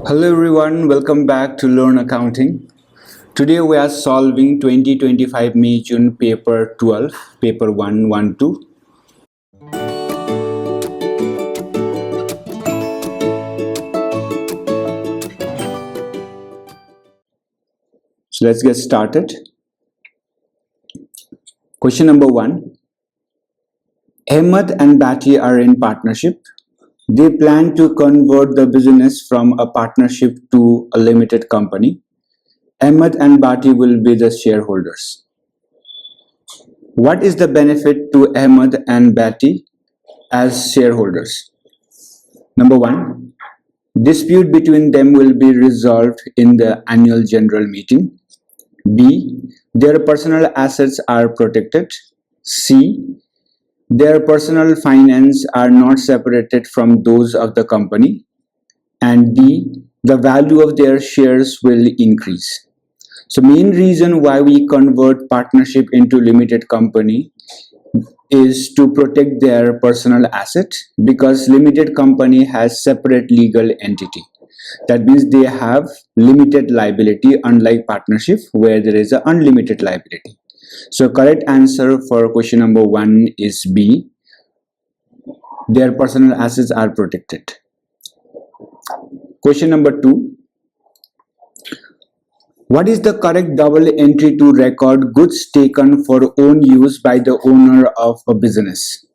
Hello everyone, welcome back to Learn Accounting. Today we are solving 2025 May June paper 12, paper 112. So let's get started. Question number 1. Ahmed and Batty are in partnership. They plan to convert the business from a partnership to a limited company. Ahmed and Batty will be the shareholders. What is the benefit to Ahmed and Batty as shareholders? Number 1. Dispute between them will be resolved in the annual general meeting. B. Their personal assets are protected. C. Their personal finance are not separated from those of the company. And D. The value of their shares will increase. So main reason why we convert partnership into limited company is to protect their personal asset, because limited company has separate legal entity. That means they have limited liability, unlike partnership where there is an unlimited liability. So correct answer for question number 1 is B. Their personal assets are protected. Question number 2. What is the correct double entry to record goods taken for own use by the owner of a business?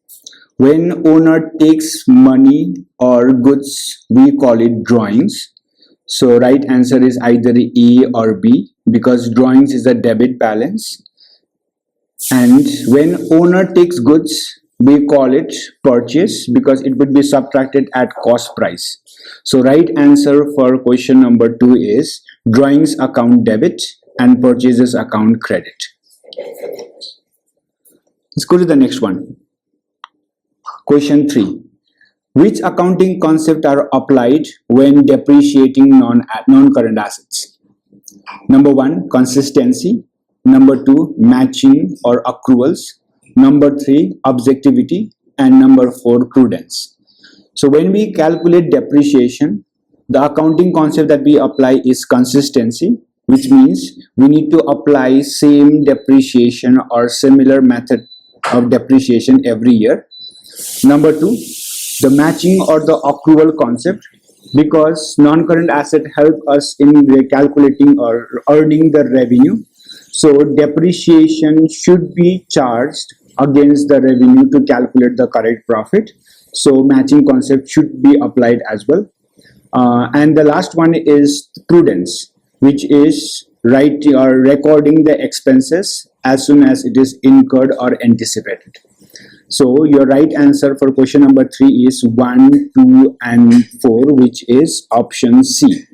When owner takes money or goods, we call it drawings. So right answer is either A or B, because drawings is a debit balance. And when owner takes goods, we call it purchase, because it would be subtracted at cost price. So right answer for question number 2 is drawings account debit and purchases account credit. Let's go to the next one. Question 3. Which accounting concept are applied when depreciating non-current assets? Number 1, consistency. Number 2, matching or accruals. Number 3, objectivity. And number 4, prudence. So when we calculate depreciation, the accounting concept that we apply is consistency, which means we need to apply same depreciation or similar method of depreciation every year. Number 2, the matching or the accrual concept, because non-current asset help us in calculating or earning the revenue. So depreciation should be charged against the revenue to calculate the correct profit. So matching concept should be applied as well. And the last one is prudence, which is recording the expenses as soon as it is incurred or anticipated. So your right answer for question number 3 is 1, 2 and 4, which is option C.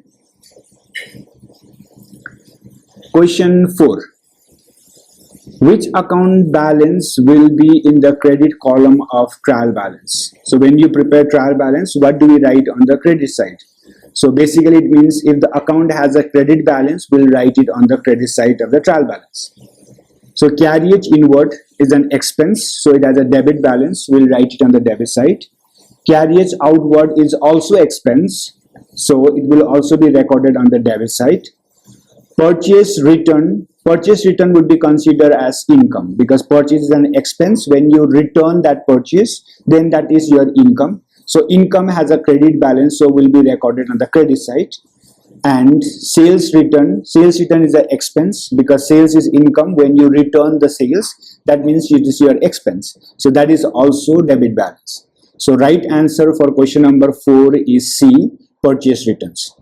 Question 4. Which account balance will be in the credit column of trial balance? So when you prepare trial balance, what do we write on the credit side? So basically it means if the account has a credit balance, we'll write it on the credit side of the trial balance. So carriage inward is an expense, so it has a debit balance, we'll write it on the debit side. Carriage outward is also expense, so it will also be recorded on the debit side. Purchase return would be considered as income, because purchase is an expense. When you return that purchase, then that is your income. So income has a credit balance, so will be recorded on the credit side. And sales return is an expense, because sales is income. When you return the sales, that means it is your expense, so that is also debit balance. So right answer for question number 4 is C, purchase returns.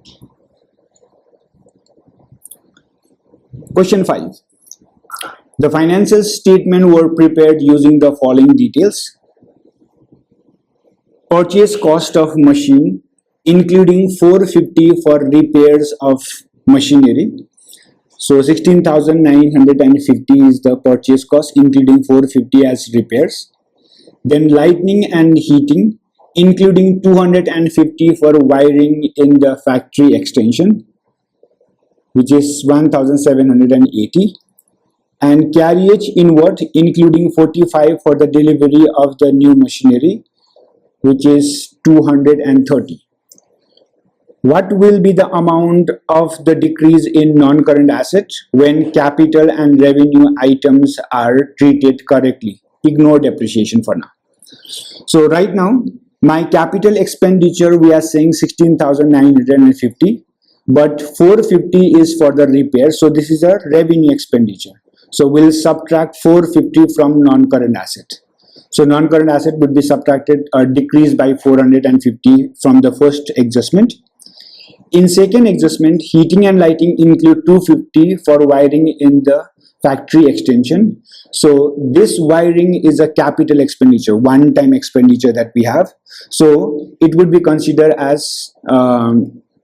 Question 5. The financial statement were prepared using the following details. Purchase cost of machine, including 450 for repairs of machinery. So 16,950 is the purchase cost, including 450 as repairs. Then lighting and heating, including 250 for wiring in the factory extension, which is 1,780. And carriage inward, including 45 for the delivery of the new machinery, which is 230. What will be the amount of the decrease in non-current assets when capital and revenue items are treated correctly? Ignore depreciation for now. So right now, my capital expenditure, we are saying 16,950, but 450 is for the repair. So this is a revenue expenditure. So we'll subtract 450 from non-current asset. So non-current asset would be subtracted or decreased by 450 from the first adjustment. In second adjustment, heating and lighting include 250 for wiring in the factory extension. So this wiring is a capital expenditure, one-time expenditure that we have. So it would be considered as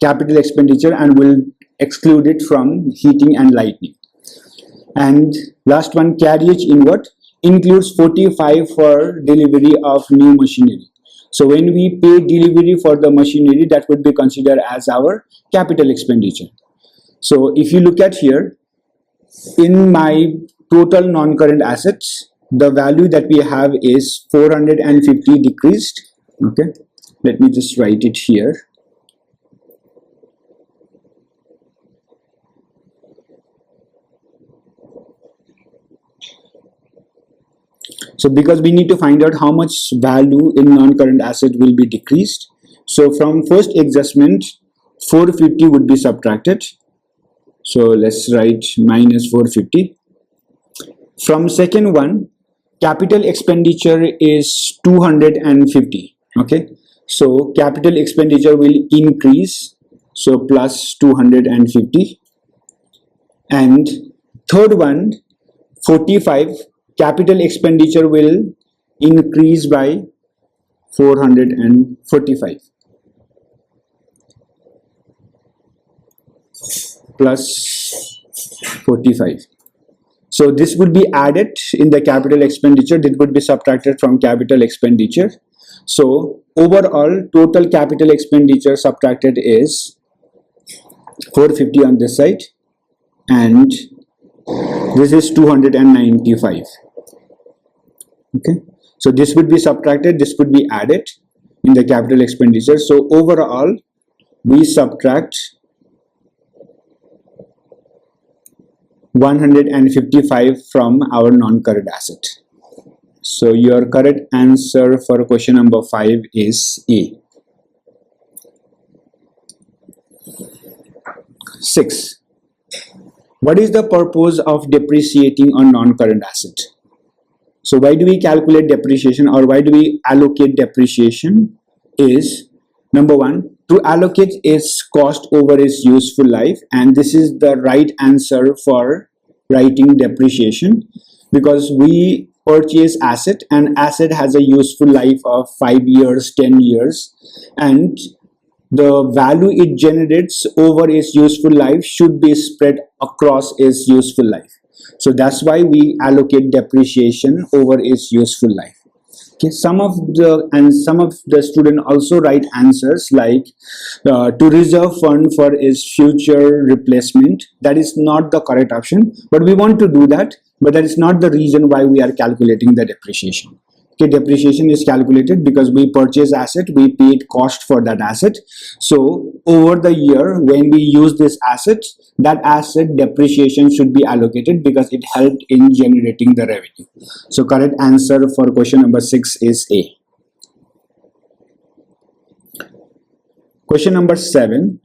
capital expenditure and will exclude it from heating and lighting. And last one, carriage inward includes 45 for delivery of new machinery. So when we pay delivery for the machinery, that would be considered as our capital expenditure. So if you look at here, in my total non-current assets, the value that we have is 450 decreased. Okay, let me just write it here. So because we need to find out how much value in non-current asset will be decreased. So from first adjustment, 450 would be subtracted. So let's write minus 450. From second one, capital expenditure is 250. Okay, so capital expenditure will increase. So plus 250. And third one, 45. Capital expenditure will increase by 445 plus 45. So this would be added in the capital expenditure. This would be subtracted from capital expenditure. So overall total capital expenditure subtracted is 450 on this side, and this is 295. Okay, so this would be subtracted, this would be added in the capital expenditure. So overall we subtract 155 from our non-current asset. So your correct answer for question number 5 is A. 6. What is the purpose of depreciating on non-current asset? So why do we calculate depreciation, or why do we allocate depreciation? Is number one, to allocate its cost over its useful life, and this is the right answer for writing depreciation, because we purchase asset and asset has a useful life of 5 years, 10 years, and the value it generates over its useful life should be spread across its useful life. So that's why we allocate depreciation over its useful life. Okay, some of the student also write answers like to reserve fund for its future replacement. That is not the correct option, but we want to do that, but that is not the reason why we are calculating the depreciation. Okay, depreciation is calculated because we purchase asset, we paid cost for that asset. So over the year when we use this asset, that asset depreciation should be allocated because it helped in generating the revenue. So correct answer for question number 6 is A. Question number 7.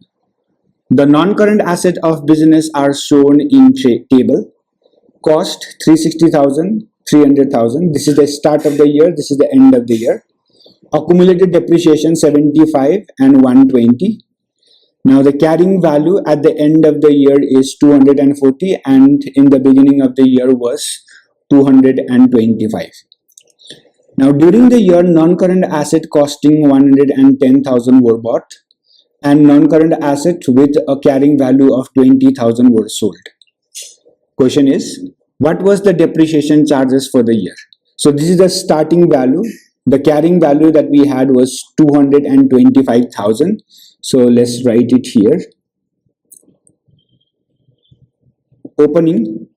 The non-current asset of business are shown in table. Cost 360,000, 300,000. This is the start of the year, this is the end of the year. Accumulated depreciation 75 and 120. Now the carrying value at the end of the year is 240 and in the beginning of the year was 225. Now during the year, non-current asset costing 110,000 were bought and non-current asset with a carrying value of 20,000 were sold. Question is, what was the depreciation charges for the year? So this is the starting value. The carrying value that we had was 225,000. So let's write it here. Opening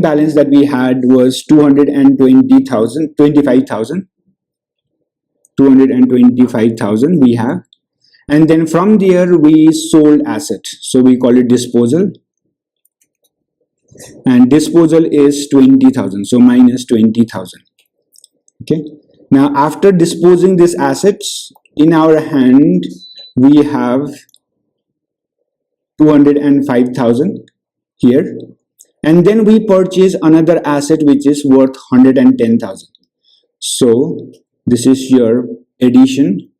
balance that we had was 225,000 we have, And then from there we sold asset, so we call it disposal, and disposal is 20,000, so minus 20,000. Okay, now after disposing this assets, in our hand we have 205,000 here, and then we purchase another asset which is worth 110,000. So this is your addition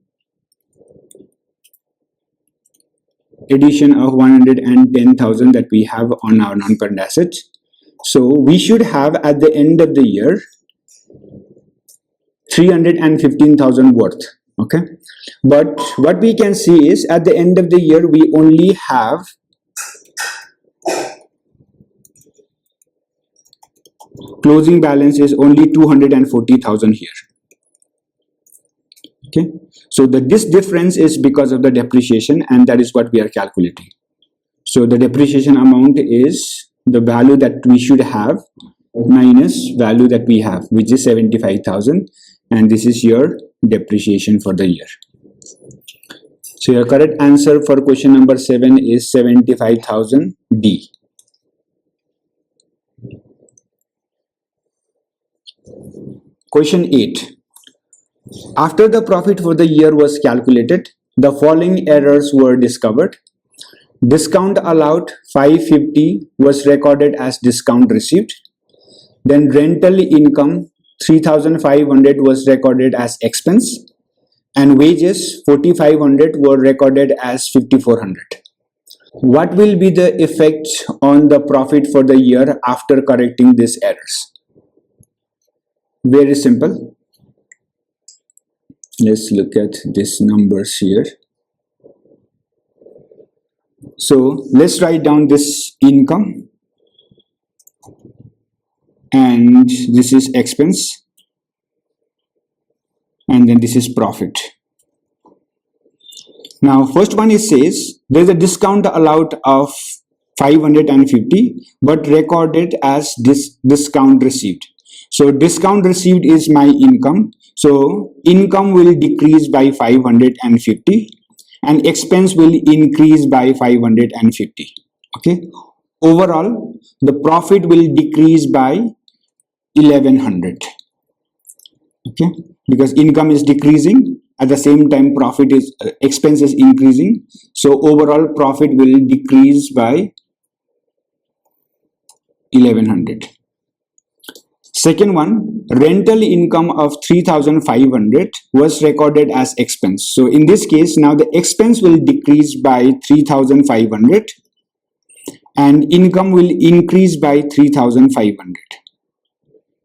of 110,000 that we have on our non-current assets. So we should have at the end of the year 315,000 worth. Okay, but what we can see is at the end of the year we only have closing balance is only 240,000 here. Okay, so this difference is because of the depreciation, and that is what we are calculating. So the depreciation amount is the value that we should have minus value that we have, which is 75,000, and this is your depreciation for the year. So your correct answer for question number 7 is 75,000 D. Question 8. After the profit for the year was calculated, the following errors were discovered. Discount allowed 550 was recorded as discount received. Then rental income 3,500 was recorded as expense, and wages 4,500 were recorded as 5,400. What will be the effect on the profit for the year after correcting these errors? Very simple. Let's look at these numbers here. So let's write down this income, and this is expense, and then this is profit. Now first one, it says there's a discount allowed of 550 but recorded as discount received. So discount received is my income, so income will decrease by 550 and expense will increase by 550. Okay, overall the profit will decrease by 1,100. Okay, because income is decreasing, at the same time profit is expense is increasing, so overall profit will decrease by 1,100. Second one, rental income of 3,500 was recorded as expense. So in this case, now the expense will decrease by 3,500 and income will increase by 3,500.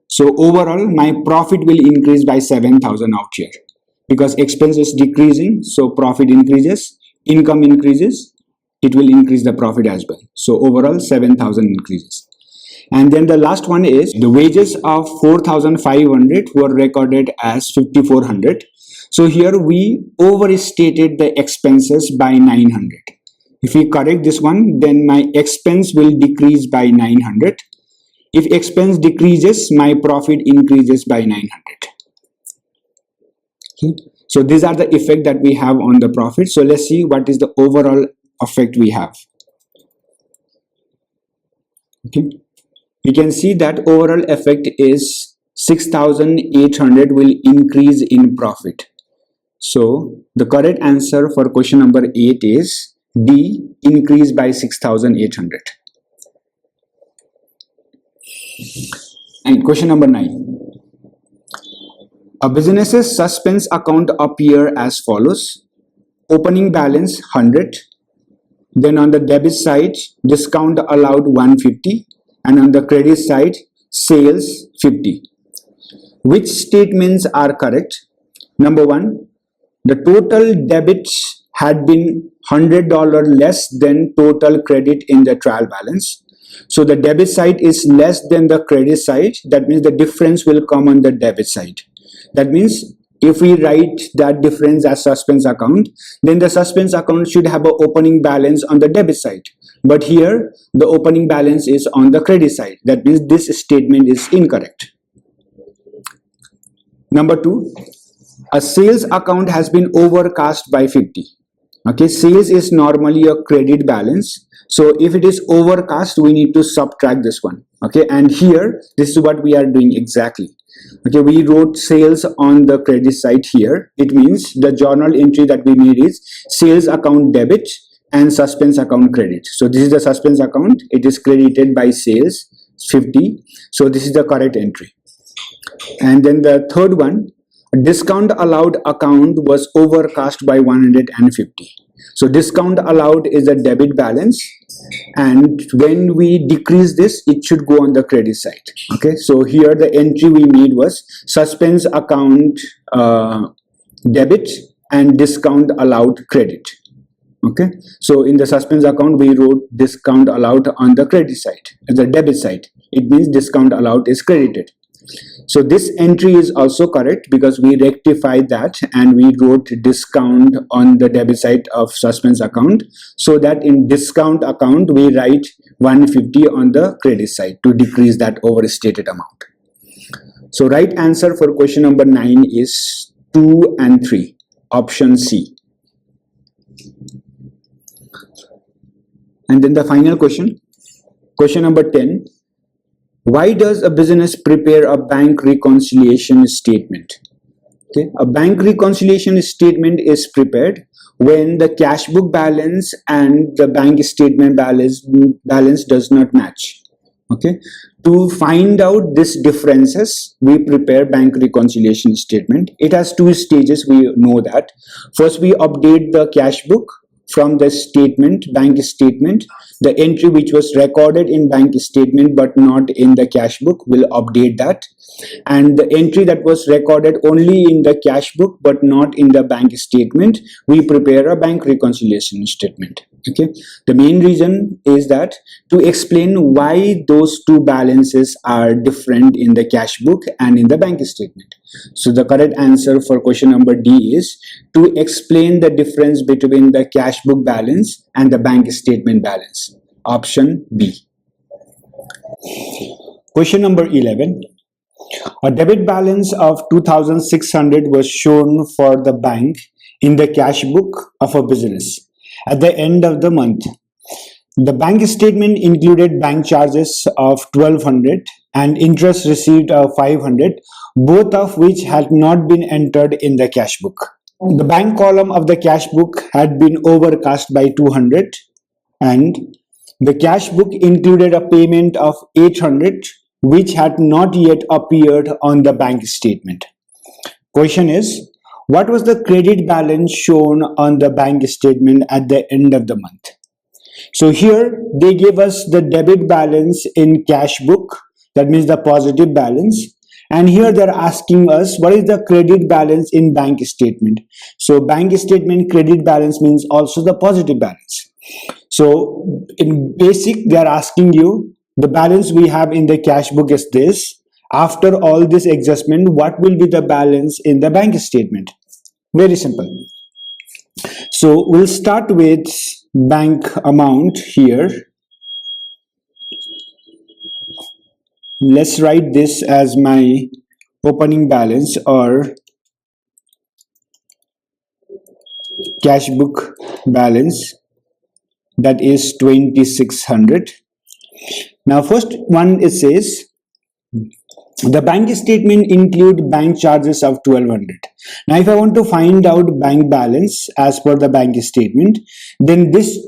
So overall, my profit will increase by 7,000 out here, because expense is decreasing, so profit increases, income increases, it will increase the profit as well. So overall 7,000 increases. And then the last one is the wages of 4,500 were recorded as 5,400. So here we overstated the expenses by 900. If we correct this one, then my expense will decrease by 900. If expense decreases, my profit increases by 900. Okay. So these are the effect that we have on the profit. So let's see what is the overall effect we have. Okay. We can see that overall effect is 6,800 will increase in profit. So the correct answer for question number 8 is D, increase by 6,800. And question number 9. A business's suspense account appear as follows. Opening balance 100. Then on the debit side, discount allowed 150. And on the credit side, sales 50. Which statements are correct? Number 1, the total debits had been $100 less than total credit in the trial balance. So the debit side is less than the credit side. That means the difference will come on the debit side. That means if we write that difference as suspense account, then the suspense account should have an opening balance on the debit side. But here the opening balance is on the credit side. That means this statement is incorrect. Number 2, a sales account has been overcast by 50. Okay, sales is normally a credit balance. So if it is overcast, we need to subtract this one. Okay, and here this is what we are doing exactly. Okay, we wrote sales on the credit side here. It means the journal entry that we made is sales account debit and suspense account credit. So this is the suspense account. It is credited by sales 50. So this is the correct entry. And then the third one, discount allowed account was overcast by 150. So discount allowed is a debit balance, and when we decrease this, it should go on the credit side. Okay, so here the entry we made was suspense account debit and discount allowed credit. Okay, so in the suspense account we wrote discount allowed on the credit side, the debit side. It means discount allowed is credited. So this entry is also correct because we rectified that and we wrote discount on the debit side of suspense account, so that in discount account we write 150 on the credit side to decrease that overstated amount. So right answer for question number 9 is 2 and 3, option C. And then the final question, question number 10. Why does a business prepare a bank reconciliation statement? Okay, a bank reconciliation statement is prepared when the cash book balance and the bank statement balance does not match. Okay, to find out these differences, we prepare bank reconciliation statement. It has 2 stages, we know that. First, we update the cash book from the statement, bank statement. The entry which was recorded in bank statement but not in the cash book, will update that. And the entry that was recorded only in the cash book but not in the bank statement, we prepare a bank reconciliation statement. Okay, the main reason is that to explain why those 2 balances are different in the cash book and in the bank statement. So the correct answer for question number D is to explain the difference between the cash book balance and the bank statement balance, option B. Question number 11. A debit balance of 2,600 was shown for the bank in the cash book of a business at the end of the month. The bank statement included bank charges of 1,200 and interest received of 500, both of which had not been entered in the cash book. The bank column of the cash book had been overcast by 200, and the cash book included a payment of 800 which had not yet appeared on the bank statement. Question is, what was the credit balance shown on the bank statement at the end of the month? So here they give us the debit balance in cash book, that means the positive balance, and here they're asking us what is the credit balance in bank statement. So bank statement credit balance means also the positive balance. So in basic they are asking you the balance we have in the cash book is this. After all this adjustment, what will be the balance in the bank statement? Very simple. So we'll start with bank amount here. Let's write this as my opening balance or cash book balance, that is 2,600. Now first one, it says the bank statement include bank charges of 1,200. Now if I want to find out bank balance as per the bank statement, then this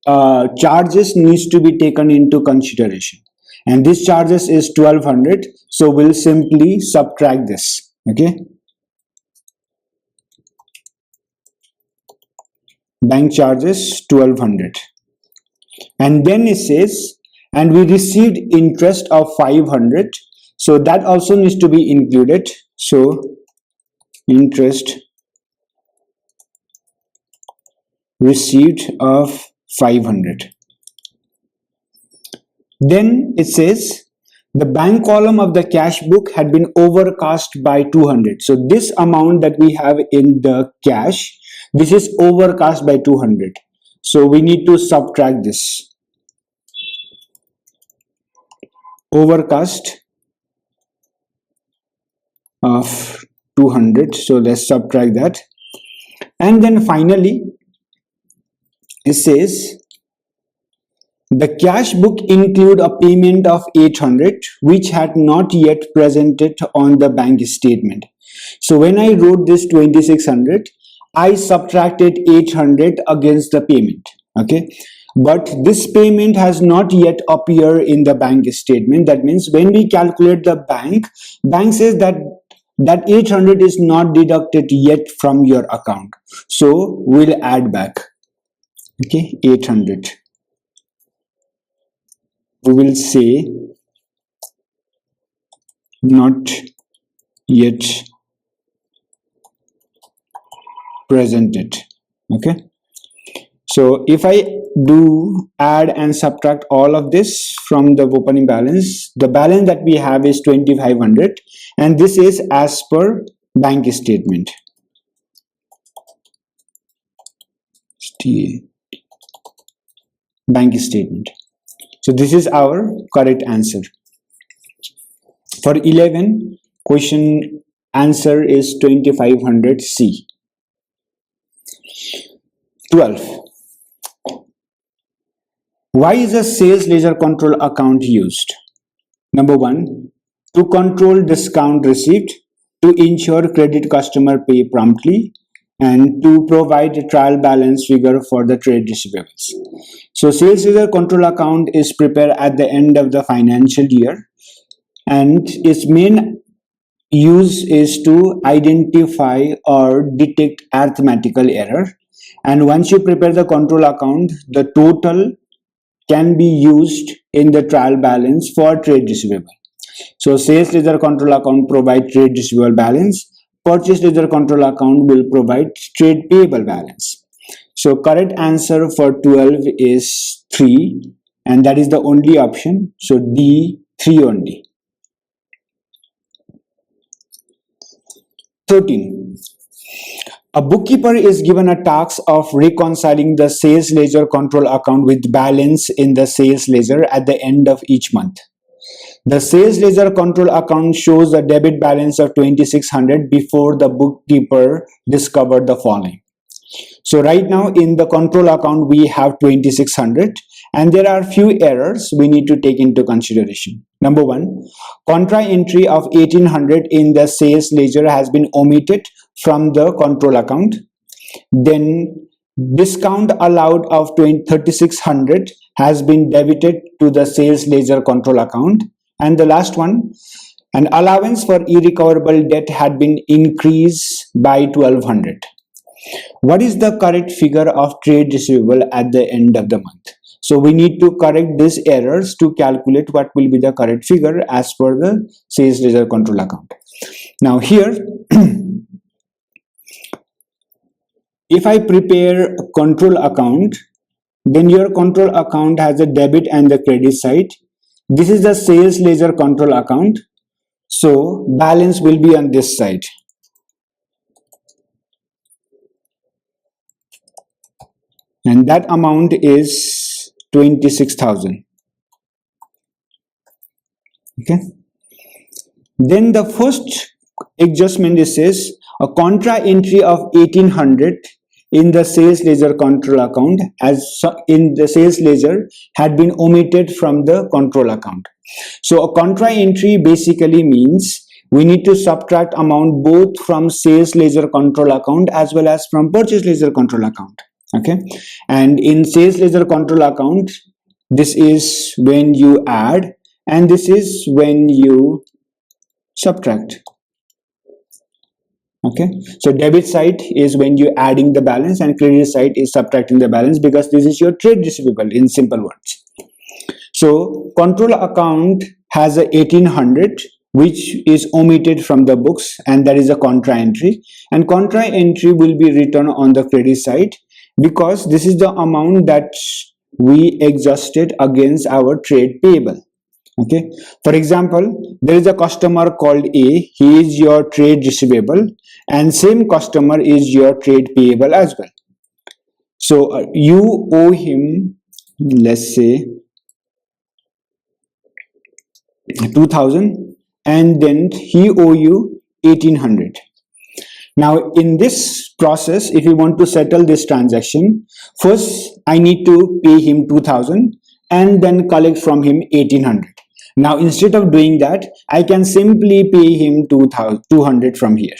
charges needs to be taken into consideration, and this charges is 1,200, so we'll simply subtract this. Okay, bank charges 1,200, and then it says and we received interest of 500, so that also needs to be included. So interest received of 500. Then it says the bank column of the cash book had been overcast by 200. So this amount that we have in the cash, this is overcast by 200. So we need to subtract this. Overcast of 200. So let's subtract that. And then finally, it says the cash book include a payment of 800 which had not yet presented on the bank statement. So when I wrote this 2600, I subtracted 800 against the payment. Okay, but this payment has not yet appeared in the bank statement. That means when we calculate the bank says that 800 is not deducted yet from your account. So we'll add back, okay, 800. We will say not yet presented. Okay, so if I do add and subtract all of this from the opening balance, the balance that we have is 2500, and this is as per bank statement. Bank statement. So this is our correct answer. For 11, question answer is 2500 C. 12. Why is a sales ledger control account used? Number 1, to control discount received, to ensure credit customer pay promptly, and to provide a trial balance figure for the trade receivables. So sales ledger control account is prepared at the end of the financial year, and its main use is to identify or detect arithmetical error. And once you prepare the control account, the total can be used in the trial balance for trade receivable. So sales ledger control account provide trade receivable balance. Purchase ledger control account will provide trade payable balance. So correct answer for 12 is 3, and that is the only option. So D, 3 only. 13. A bookkeeper is given a task of reconciling the sales ledger control account with balance in the sales ledger at the end of each month. The sales ledger control account shows the debit balance of 2600 before the bookkeeper discovered the following. So right now in the control account we have 2600, and there are few errors we need to take into consideration. Number 1, contra entry of 1800 in the sales ledger has been omitted from the control account. Then discount allowed of 3600 has been debited to the sales ledger control account. And the last one, an allowance for irrecoverable debt had been increased by 1200. What is the correct figure of trade receivable at the end of the month? So we need to correct these errors to calculate what will be the correct figure as per the sales ledger control account. Now here, if I prepare a control account, then your control account has a debit and the credit side. This is the sales ledger control account. So balance will be on this side. And that amount is 26,000. Okay. Then the first adjustment says a contra entry of 1800 in the sales ledger control account as in the sales ledger had been omitted from the control account. So a contra entry basically means we need to subtract amount both from sales ledger control account as well as from purchase ledger control account. Okay, and in sales ledger control account, this is when you add and this is when you subtract. Okay, so debit side is when you're adding the balance and credit side is subtracting the balance, because this is your trade receivable in simple words. So control account has a 1800 which is omitted from the books, and that is a contra entry, and contra entry will be written on the credit side because this is the amount that we adjusted against our trade payable. Okay, for example, there is a customer called A. He is your trade receivable and same customer is your trade payable as well. So you owe him, let's say 2000, and then he owe you 1800. Now in this process, if you want to settle this transaction, first I need to pay him 2000 and then collect from him 1800. Now instead of doing that, I can simply pay him 200 from here.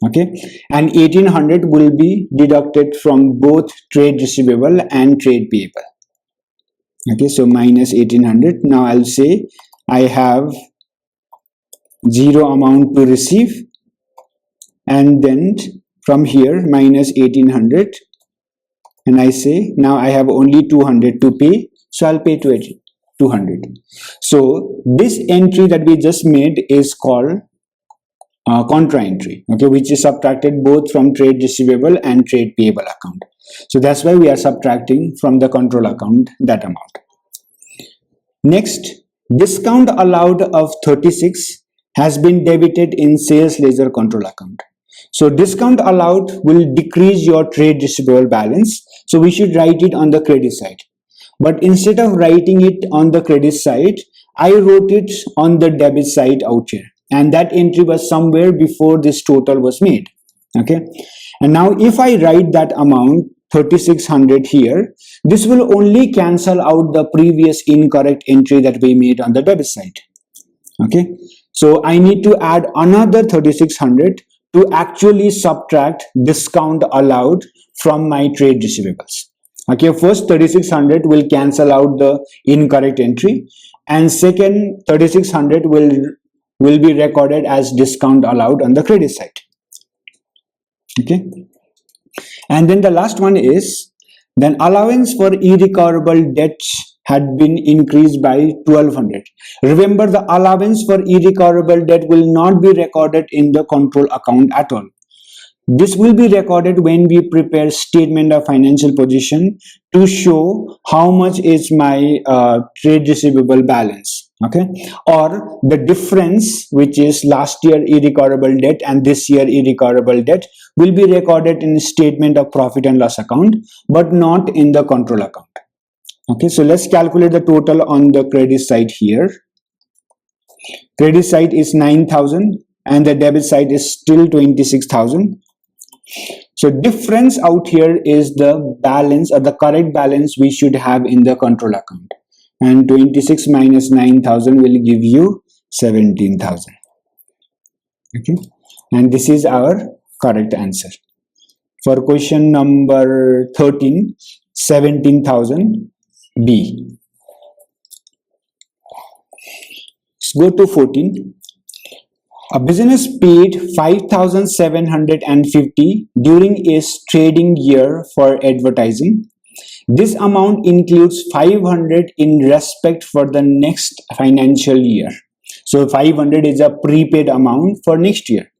Okay, and 1800 will be deducted from both trade receivable and trade payable. Okay, so minus 1800. Now I'll say I have zero amount to receive, and then from here minus 1800, and I say now I have only 200 to pay, so I'll pay 200. So this entry that we just made is called contra entry, okay, which is subtracted both from trade receivable and trade payable account. So that's why we are subtracting from the control account that amount. Next, discount allowed of 36 has been debited in sales ledger control account. So discount allowed will decrease your trade receivable balance, so we should write it on the credit side. But instead of writing it on the credit side, I wrote it on the debit side out here, and that entry was somewhere before this total was made. Okay, and now if I write that amount 3600 here, this will only cancel out the previous incorrect entry that we made on the debit side. Okay, so I need to add another 3600 to actually subtract discount allowed from my trade receivables. Okay, first 3600 will cancel out the incorrect entry, and second 3600 will be recorded as discount allowed on the credit side. Okay, and then the last one is, then allowance for irrecoverable debts had been increased by 1200. Remember, the allowance for irrecoverable debt will not be recorded in the control account at all. This will be recorded when we prepare statement of financial position to show how much is my trade receivable balance. Okay, or the difference, which is last year irrecoverable debt and this year irrecoverable debt, will be recorded in statement of profit and loss account, but not in the control account. Okay, so let's calculate the total on the credit side here. Credit side is 9000 and the debit side is still 26,000. So difference out here is the balance, or the correct balance we should have in the control account, and 26 minus 9000 will give you 17,000. Okay, and this is our correct answer for question number 13, 17,000 B. Let's go to 14. A business paid 5,750 during its trading year for advertising. This amount includes 500 in respect for the next financial year. So 500 is a prepaid amount for next year.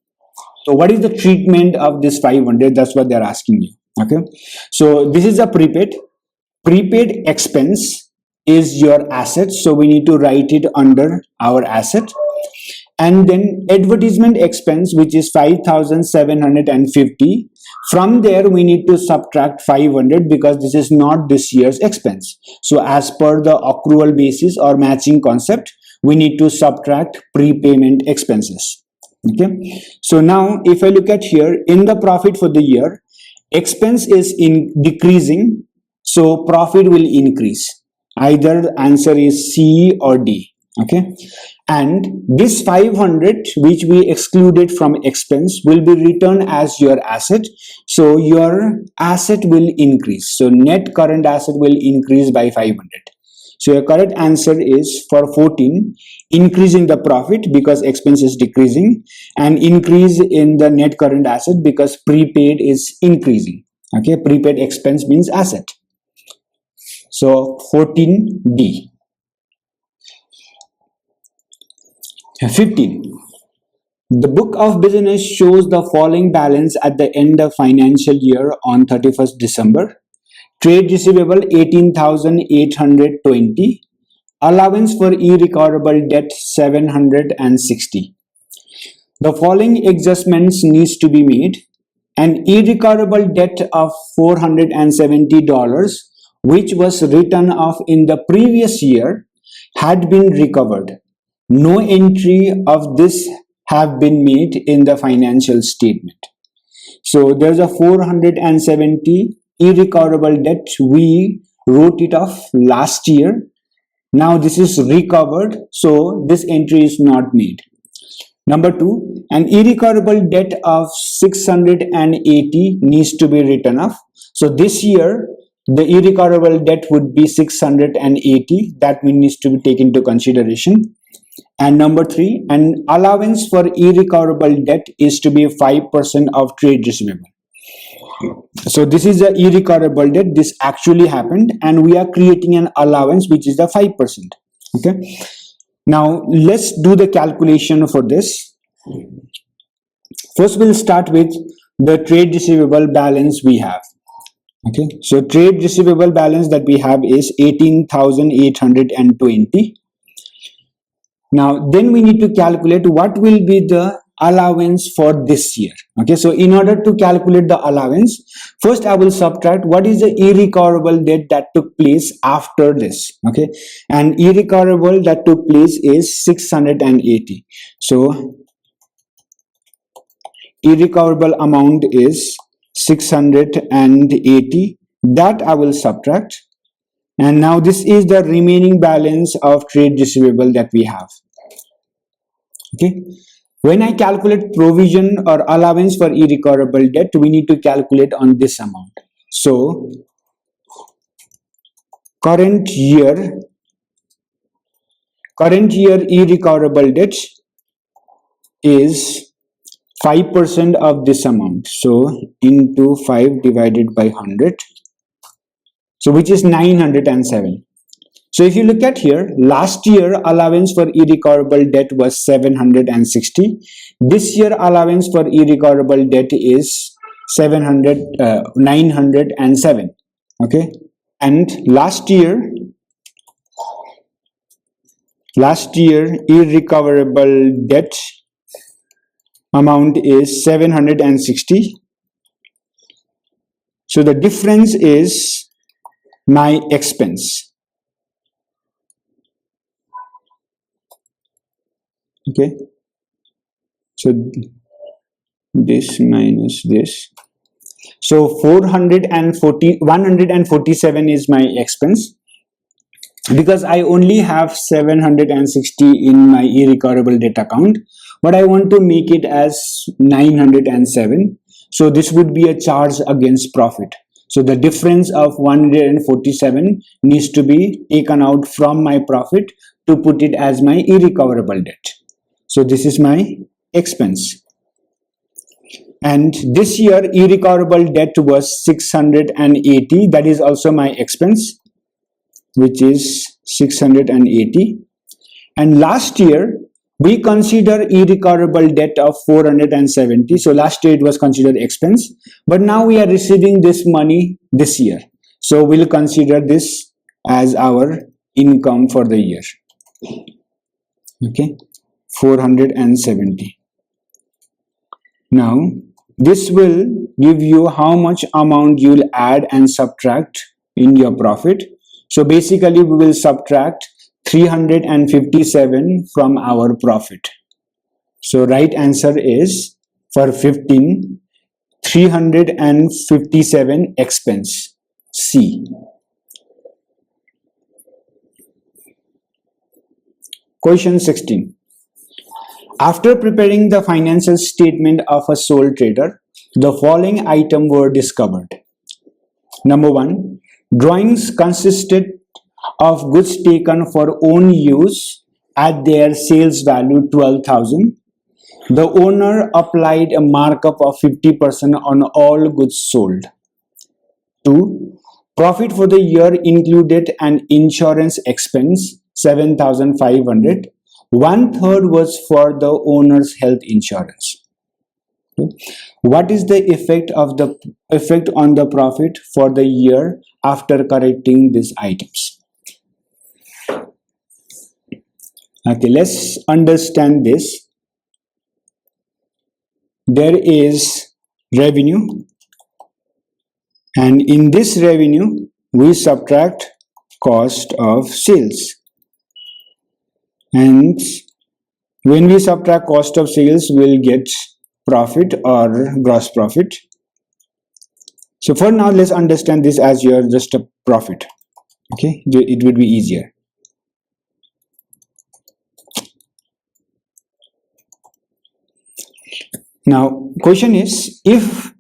So what is the treatment of this 500? That's what they're asking you. Okay, so this is a prepaid. Prepaid expense is your asset, so we need to write it under our asset. And then advertisement expense, which is 5,750. From there we need to subtract 500 because this is not this year's expense. So as per the accrual basis or matching concept, we need to subtract prepayment expenses. Okay, so now if I look at here in the profit for the year, expense is decreasing, so profit will increase. Either the answer is C or D. Okay, and this 500 which we excluded from expense will be returned as your asset, so your asset will increase. So net current asset will increase by 500. So your correct answer is for 14, increase in the profit because expense is decreasing, and increase in the net current asset because prepaid is increasing. Okay, prepaid expense means asset. So 14D. 15. The book of business shows the following balance at the end of financial year on 31st December. Trade receivable 18,820. Allowance for irrecoverable debt 760. The following adjustments needs to be made. An irrecoverable debt of $470, which was written off in the previous year, had been recovered. No entry of this have been made in the financial statement. So there's a 470 irrecoverable debt. We wrote it off last year. Now this is recovered, so this entry is not made. Number 2, an irrecoverable debt of 680 needs to be written off. So this year the irrecoverable debt would be 680. That needs to be taken into consideration. And number 3, an allowance for irrecoverable debt is to be 5% of trade receivable. So this is the irrecoverable debt. This actually happened, and we are creating an allowance which is the 5%. Okay. Now let's do the calculation for this. First, we'll start with the trade receivable balance we have. Okay. So trade receivable balance that we have is 18,820. Now then we need to calculate what will be the allowance for this year. Okay, so in order to calculate the allowance, first I will subtract what is the irrecoverable debt that took place after this. Okay, and irrecoverable that took place is 680. So irrecoverable amount is 680. That I will subtract, and now this is the remaining balance of trade receivable that we have. Okay. When I calculate provision or allowance for irrecoverable debt, we need to calculate on this amount. So, current year irrecoverable debt is 5% of this amount. So, into 5 divided by 100. So, which is 907. So if you look at here, last year allowance for irrecoverable debt was 760. This year allowance for irrecoverable debt is 907. Okay, and last year irrecoverable debt amount is 760. So the difference is my expense. Okay, so this minus this, so 147 is my expense, because I only have 760 in my irrecoverable debt account, but I want to make it as 907. So this would be a charge against profit. So the difference of 147 needs to be taken out from my profit to put it as my irrecoverable debt. So this is my expense. And this year irrecoverable debt was 680. That is also my expense, which is 680. And last year we consider irrecoverable debt of 470. So last year it was considered expense, but now we are receiving this money this year. So we'll consider this as our income for the year. Okay. 470. Now this will give you how much amount you will add and subtract in your profit. So basically we will subtract 357 from our profit. So right answer is for 15, 357 expense, C. Question 16. After preparing the financial statement of a sole trader, the following items were discovered. Number 1, drawings consisted of goods taken for own use at their sales value 12,000. The owner applied a markup of 50% on all goods sold. 2, profit for the year included an insurance expense 7,500. 1/3 was for the owner's health insurance. What is the effect on the profit for the year after correcting these items? Okay, let's understand this. There is revenue, and in this revenue we subtract cost of sales. And when we subtract cost of sales, we'll get profit or gross profit. So for now, let's understand this as your just a profit. Okay, it would be easier. Now, question is, if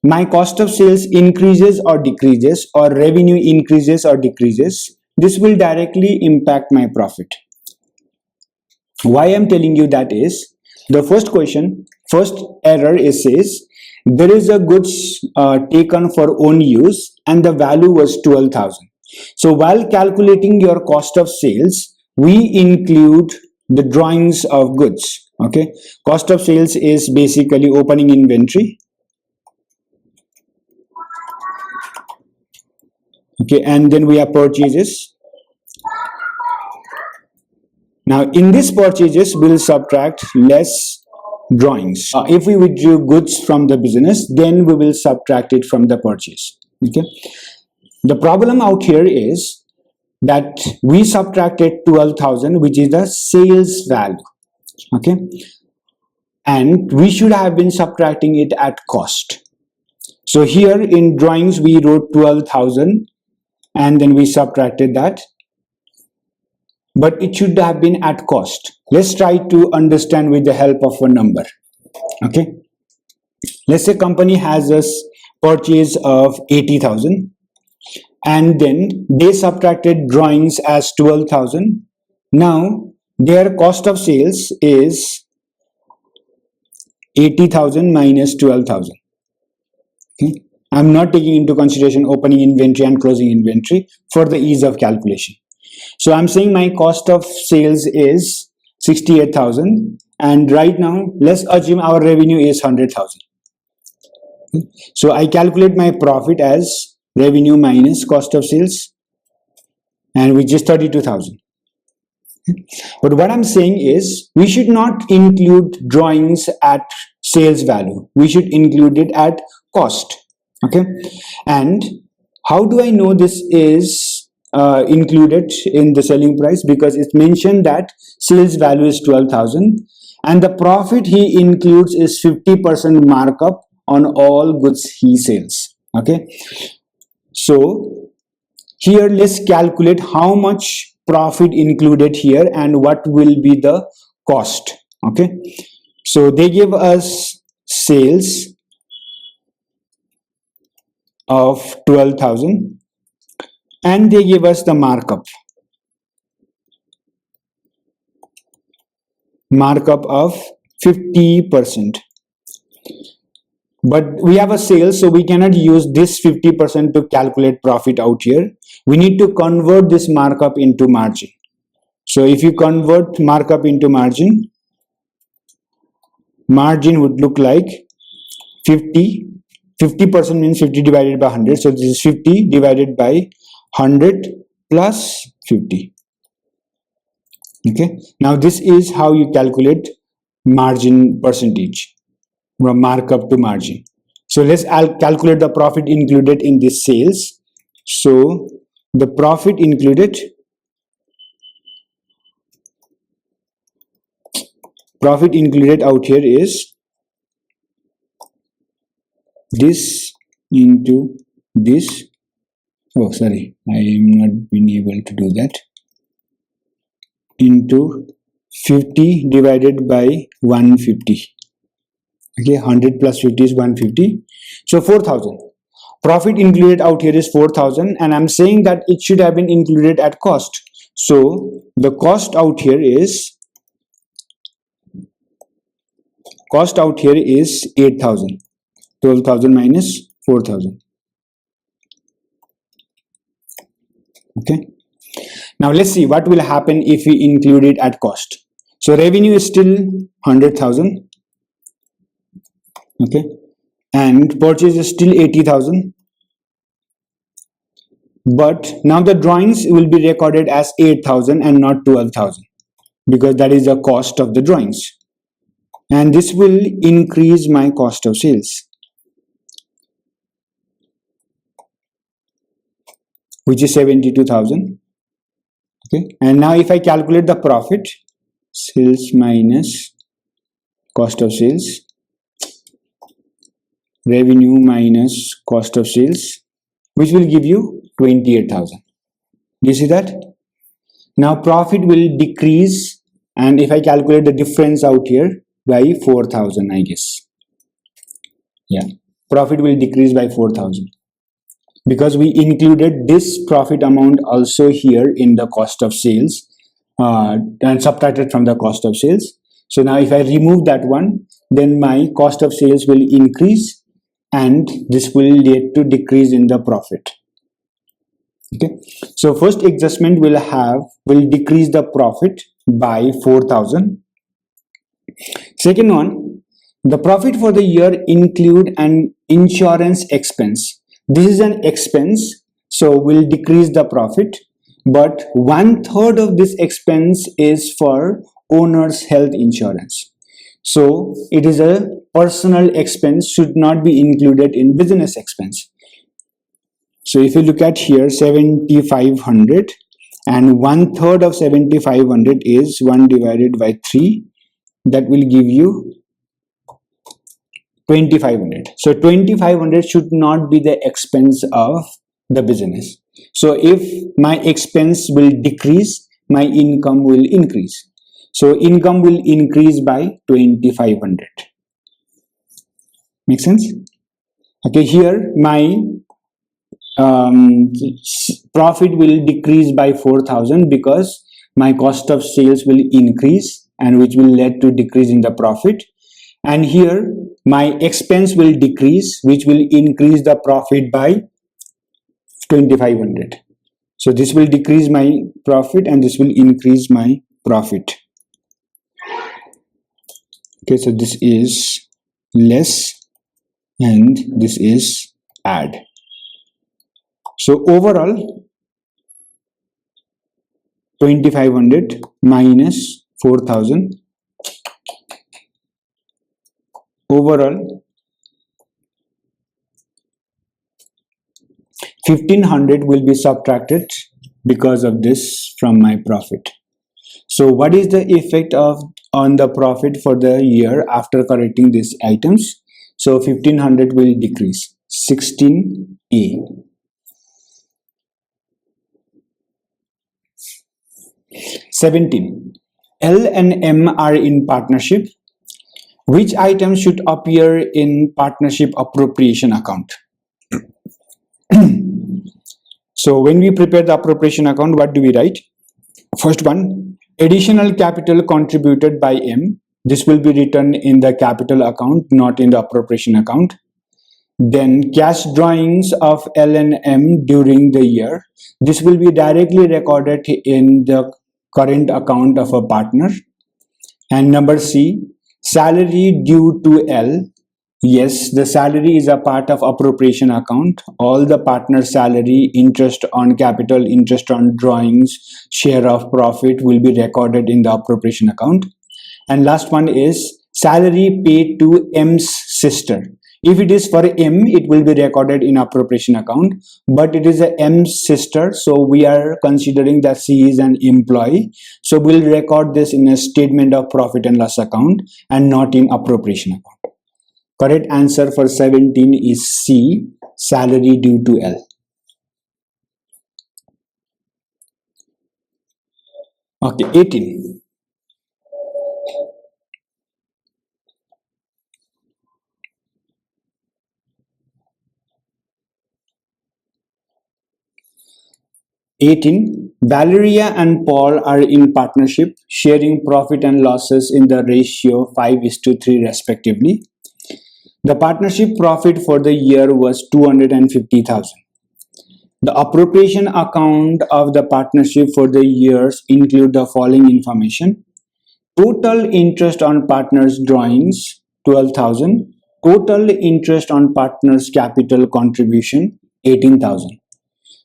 my cost of sales increases or decreases, or revenue increases or decreases, this will directly impact my profit. Why I'm telling you that is, the first error is says, there is a goods taken for own use and the value was 12,000. So while calculating your cost of sales, we include the drawings of goods. Okay, cost of sales is basically opening inventory. Okay, and then we have purchases. Now in this purchases, we'll subtract less drawings. If we withdrew goods from the business, then we will subtract it from the purchase. Okay, the problem out here is that we subtracted 12,000, which is the sales value. Okay, and we should have been subtracting it at cost. So here in drawings we wrote 12,000 and then we subtracted that, but it should have been at cost. Let's try to understand with the help of a number. Okay, let's say company has a purchase of 80,000 and then they subtracted drawings as 12,000. Now their cost of sales is 80,000 minus 12,000. Okay, I'm not taking into consideration opening inventory and closing inventory for the ease of calculation. So I'm saying my cost of sales is 68,000, and right now let's assume our revenue is 100,000. So I calculate my profit as revenue minus cost of sales, and which is 32,000. But what I'm saying is, we should not include drawings at sales value. We should include it at cost. Okay, and how do I know this is included in the selling price? Because it's mentioned that sales value is 12,000 and the profit he includes is 50% markup on all goods he sells. Okay, so here let's calculate how much profit included here and what will be the cost. Okay, so they give us sales of 12,000 and they give us the markup of 50%, but we have a sale, so we cannot use this 50% to calculate profit out here. We need to convert this markup into margin. So if you convert markup into margin would look like 50% means 50 divided by 100. So this is 50 divided by 100 plus 50. Okay, now this is how you calculate margin percentage from markup to margin. So let's calculate the profit included in this sales. So the profit included out here is this into this. Oh, sorry, I am not been able to do that. Into 50 divided by 150. Okay, 100 plus 50 is 150. So 4,000. Profit included out here is 4,000, and I'm saying that it should have been included at cost. So the cost out here is 8,000. 12,000 minus 4,000. Okay, now let's see what will happen if we include it at cost. So revenue is still 100,000. Okay, and purchase is still 80,000, but now the drawings will be recorded as 8,000 and not 12,000 because that is the cost of the drawings, and this will increase my cost of sales, which is 72,000. Okay, and now if I calculate the profit, sales minus cost of sales, revenue minus cost of sales, which will give you 28,000. You see that? Now profit will decrease, and if I calculate the difference out here by 4,000, I guess. Yeah, profit will decrease by 4,000 because we included this profit amount also here in the cost of sales and subtracted from the cost of sales. So now if I remove that one, then my cost of sales will increase and this will lead to decrease in the profit. Okay, so first adjustment will decrease the profit by 4,000. Second one, the profit for the year include an insurance expense. This is an expense, so will decrease the profit, but 1/3 of this expense is for owner's health insurance. So it is a personal expense, should not be included in business expense. So if you look at here, 7,500, and 1/3 of 7,500 is 1 divided by 3. That will give you 2,500. So 2,500 should not be the expense of the business. So if my expense will decrease, my income will increase. So income will increase by 2,500. Make sense? Okay, here my profit will decrease by 4,000 because my cost of sales will increase, and which will lead to decrease in the profit. And here my expense will decrease, which will increase the profit by 2,500. So this will decrease my profit and this will increase my profit. Okay, so this is less and this is add. So overall 2,500 minus 4,000, overall 1,500 will be subtracted because of this from my profit. So what is the effect on the profit for the year after correcting these items? So 1,500 will decrease. 16A. 17. L and M are in partnership. Which item should appear in partnership appropriation account? So when we prepare the appropriation account, what do we write? First one, additional capital contributed by M. This will be written in the capital account, not in the appropriation account. Then cash drawings of L and M during the year. This will be directly recorded in the current account of a partner. And number C, salary due to L. Yes, the salary is a part of appropriation account. All the partner salary, interest on capital, interest on drawings, share of profit will be recorded in the appropriation account. And last one is salary paid to M's sister. If it is for M, it will be recorded in appropriation account, but it is a M's sister, so we are considering that she is an employee. So we'll record this in a statement of profit and loss account and not in appropriation account. Correct answer for 17 is C, salary due to L. Okay, 18. Valeria and Paul are in partnership, sharing profit and losses in the ratio 5:3 respectively. The partnership profit for the year was 250,000. The appropriation account of the partnership for the years include the following information. Total interest on partners' drawings 12,000. Total interest on partners' capital contribution 18,000.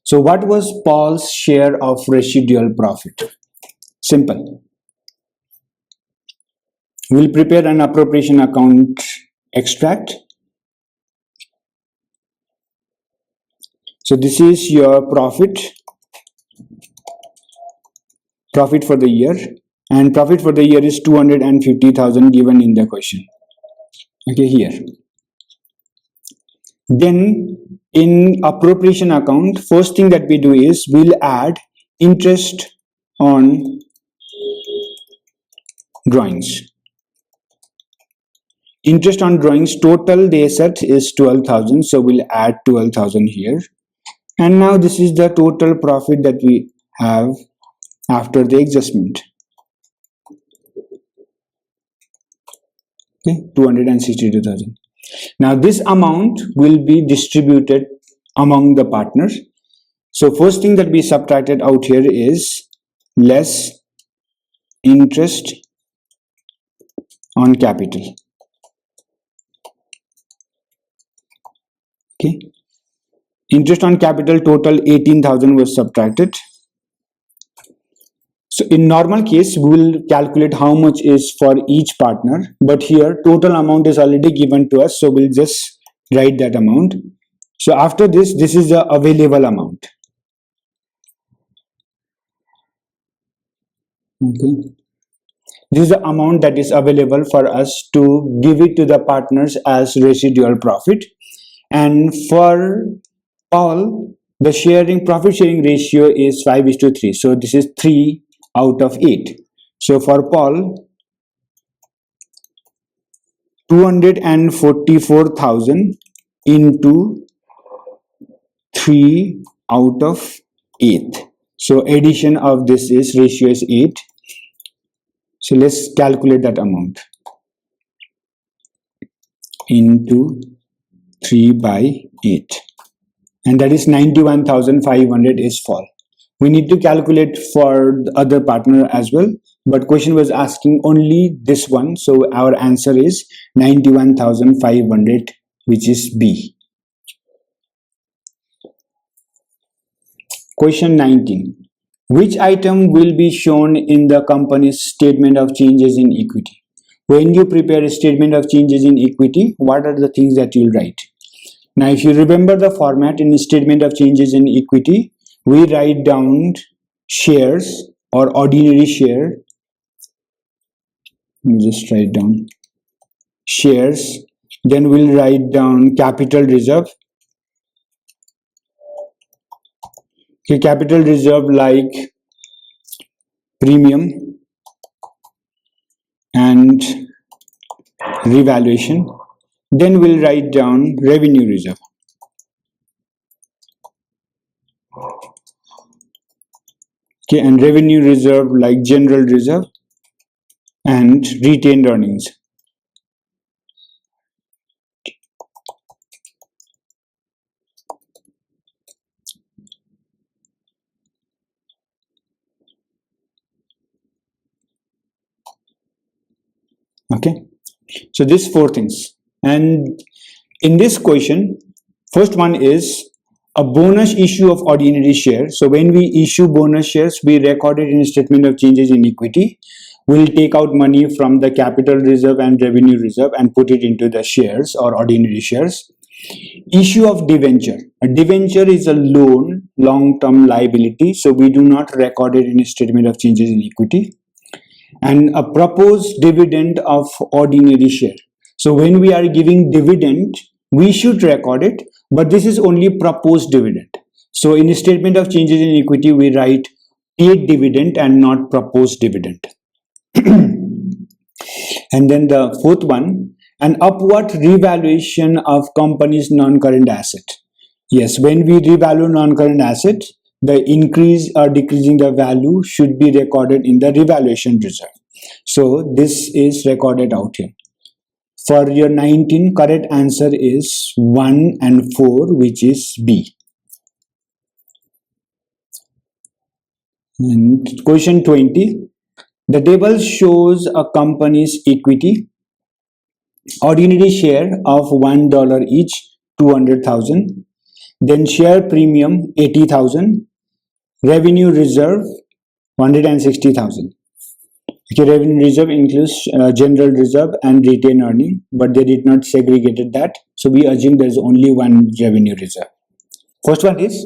So what was Paul's share of residual profit? Simple. We'll prepare an appropriation account extract. So this is your profit for the year, and profit for the year is 250,000 given in the question. Okay, here. Then in appropriation account, first thing that we do is we'll add interest on drawings. Interest on drawings, total the asset is 12,000, so we'll add 12,000 here. And now this is the total profit that we have after the adjustment. Okay, 262,000. Now this amount will be distributed among the partners. So first thing that we subtracted out here is less interest on capital. Okay, interest on capital total 18,000 was subtracted. So in normal case, we will calculate how much is for each partner, but here total amount is already given to us, so we'll just write that amount. So after this is the available amount. Okay, this is the amount that is available for us to give it to the partners as residual profit. And for Paul, the profit sharing ratio is 5:3. So this is 3 out of 8. So for Paul, 244,000 into 3 out of 8. So addition of this is ratio is 8. So let's calculate that amount. Into 3 by 8. And that is 91,500 is Paul. We need to calculate for the other partner as well, but question was asking only this one, so our answer is 91,500, which is B. Question 19. Which item will be shown in the company's statement of changes in equity? When you prepare a statement of changes in equity, what are the things that you'll write? Now if you remember the format in the statement of changes in equity, we write down shares or ordinary share. Let me just write down shares. Then we'll write down capital reserve. Okay, capital reserve like premium and revaluation. Then we'll write down revenue reserve. Okay, and revenue reserve like general reserve and retained earnings. Okay, so these 4 things. And in this question, first one is a bonus issue of ordinary shares. So when we issue bonus shares, we record it in a statement of changes in equity. We'll take out money from the capital reserve and revenue reserve and put it into the shares or ordinary shares. Issue of debenture. A debenture is a loan, long-term liability, so we do not record it in a statement of changes in equity. And a proposed dividend of ordinary share. So when we are giving dividend, we should record it, but this is only proposed dividend. So in a statement of changes in equity, we write paid dividend and not proposed dividend. And then the 4th one, an upward revaluation of company's non-current asset. Yes, when we revalue non-current asset, the increase or decreasing the value should be recorded in the revaluation reserve. So this is recorded out here. For your 19, correct answer is 1 and 4, which is B. And question 20. The table shows a company's equity. Ordinary share of $1 each, 200,000. Then share premium 80,000. Revenue reserve 160,000. Okay, revenue reserve includes general reserve and retained earning, but they did not segregate that, so we assume there is only one revenue reserve. First one is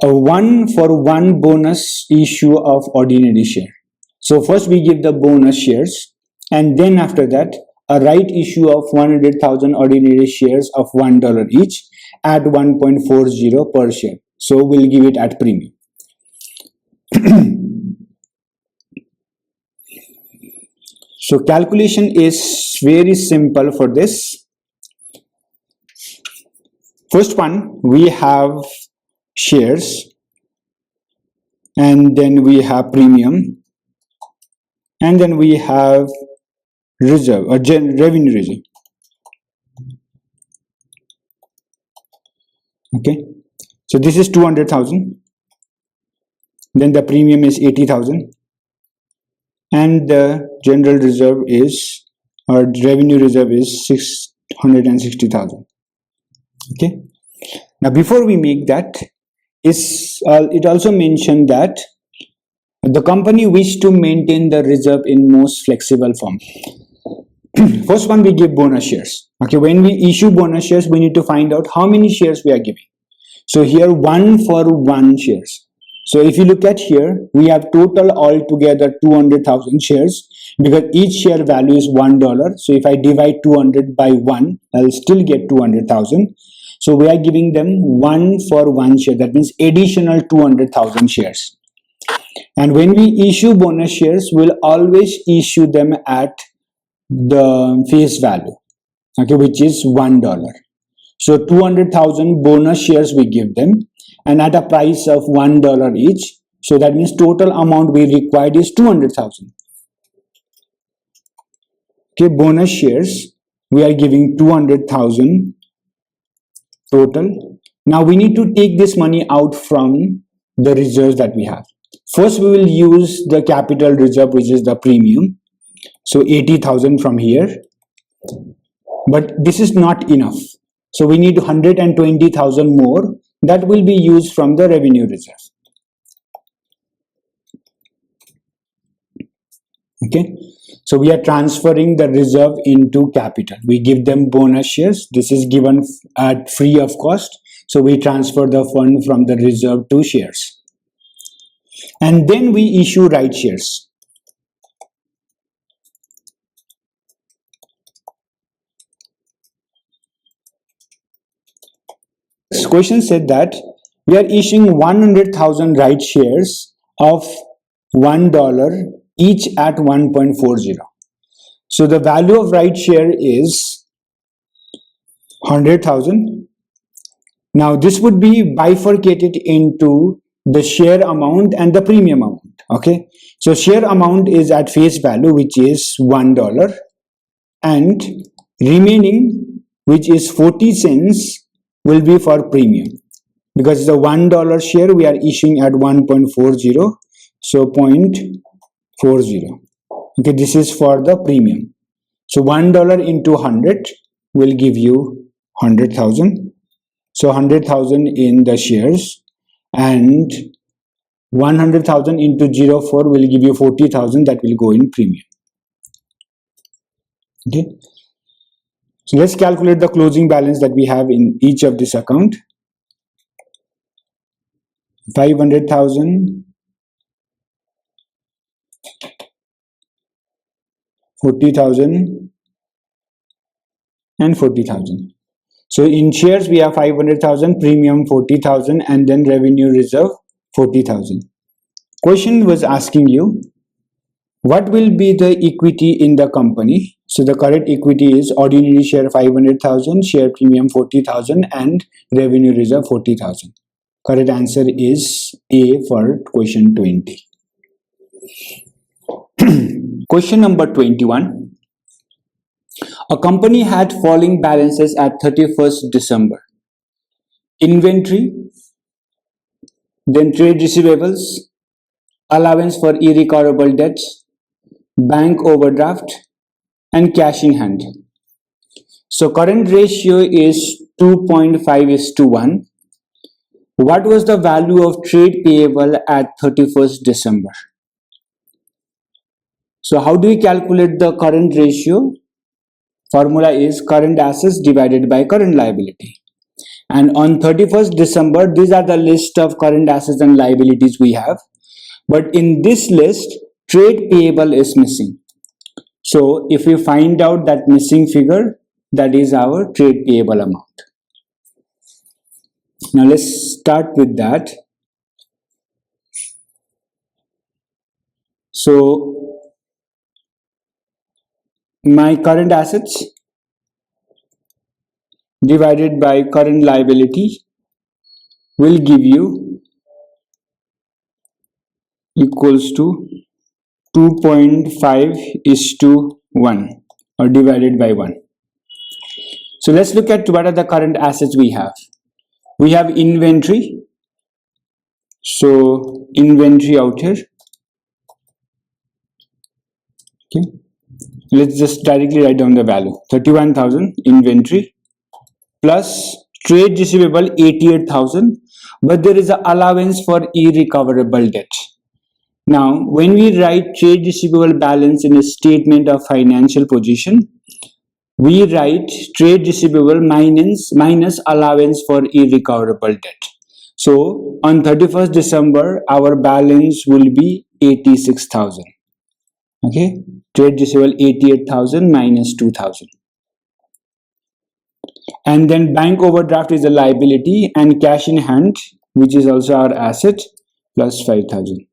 a 1-for-1 bonus issue of ordinary share. So first we give the bonus shares, and then after that a right issue of 100,000 ordinary shares of $1 each at 1.40 per share. So we'll give it at premium. So calculation is very simple for this. First one, we have shares, and then we have premium, and then we have reserve or revenue reserve. Okay, so this is 200,000, then the premium is 80,000, and the general reserve is, or revenue reserve is 660,000. Okay, now before we make that, it also mentioned that the company wished to maintain the reserve in most flexible form. First one, we give bonus shares. Okay, when we issue bonus shares, we need to find out how many shares we are giving. So here 1-for-1 shares. So if you look at here, we have total altogether 200,000 shares, because each share value is $1. So if I divide 200 by 1, I'll still get 200,000. So we are giving them 1-for-1 share. That means additional 200,000 shares. And when we issue bonus shares, we'll always issue them at the face value, okay, which is $1. So 200,000 bonus shares we give them, and at a price of $1 each. So that means total amount we required is 200,000. Okay, bonus shares we are giving 200,000 total. Now we need to take this money out from the reserves that we have. First we will use the capital reserve, which is the premium. So 80,000 from here, but this is not enough. So we need 120,000 more that will be used from the revenue reserve. Okay, so we are transferring the reserve into capital. We give them bonus shares. This is given at free of cost. So we transfer the fund from the reserve to shares. And then we issue right shares. This question said that we are issuing 100,000 right shares of $1 each at 1.40. So the value of right share is 100,000. Now this would be bifurcated into the share amount and the premium amount. Okay, so share amount is at face value, which is $1, and remaining, which is 40 cents, will be for premium, because the $1 share we are issuing at 1.40, so 0.40. Okay, this is for the premium. So $1 into 100 will give you 100,000. So 100,000 in the shares, and 100,000 into 0.4 will give you 40,000. That will go in premium. Okay, so let's calculate the closing balance that we have in each of this account. 500,000, 40,000, and 40,000. So in shares we have 500,000, premium 40,000, and then revenue reserve 40,000. Question was asking you, what will be the equity in the company? So the correct equity is ordinary share 500,000, share premium 40,000, and revenue reserve 40,000. Correct answer is A for question 20. Question number 21. A company had falling balances at 31st December. Inventory, then trade receivables, allowance for irrecoverable debts, bank overdraft, and cash in hand. So current ratio is 2.5:1. What was the value of trade payable at 31st December? So how do we calculate the current ratio? Formula is current assets divided by current liability. And on 31st December, these are the list of current assets and liabilities we have. But in this list, trade payable is missing. So if we find out that missing figure, that is our trade payable amount. Now let's start with that. So my current assets divided by current liability will give you equals to 2.5:1 or divided by 1. So let's look at what are the current assets we have. We have inventory. So inventory out here. Okay. Let's just directly write down the value. 31,000 inventory plus trade receivable 88,000, but there is an allowance for irrecoverable debt. Now, when we write trade receivable balance in a statement of financial position, we write trade receivable minus allowance for irrecoverable debt. So on 31st December, our balance will be 86,000. Okay, trade receivable 88,000 minus 2,000. And then bank overdraft is a liability, and cash in hand, which is also our asset, plus 5,000.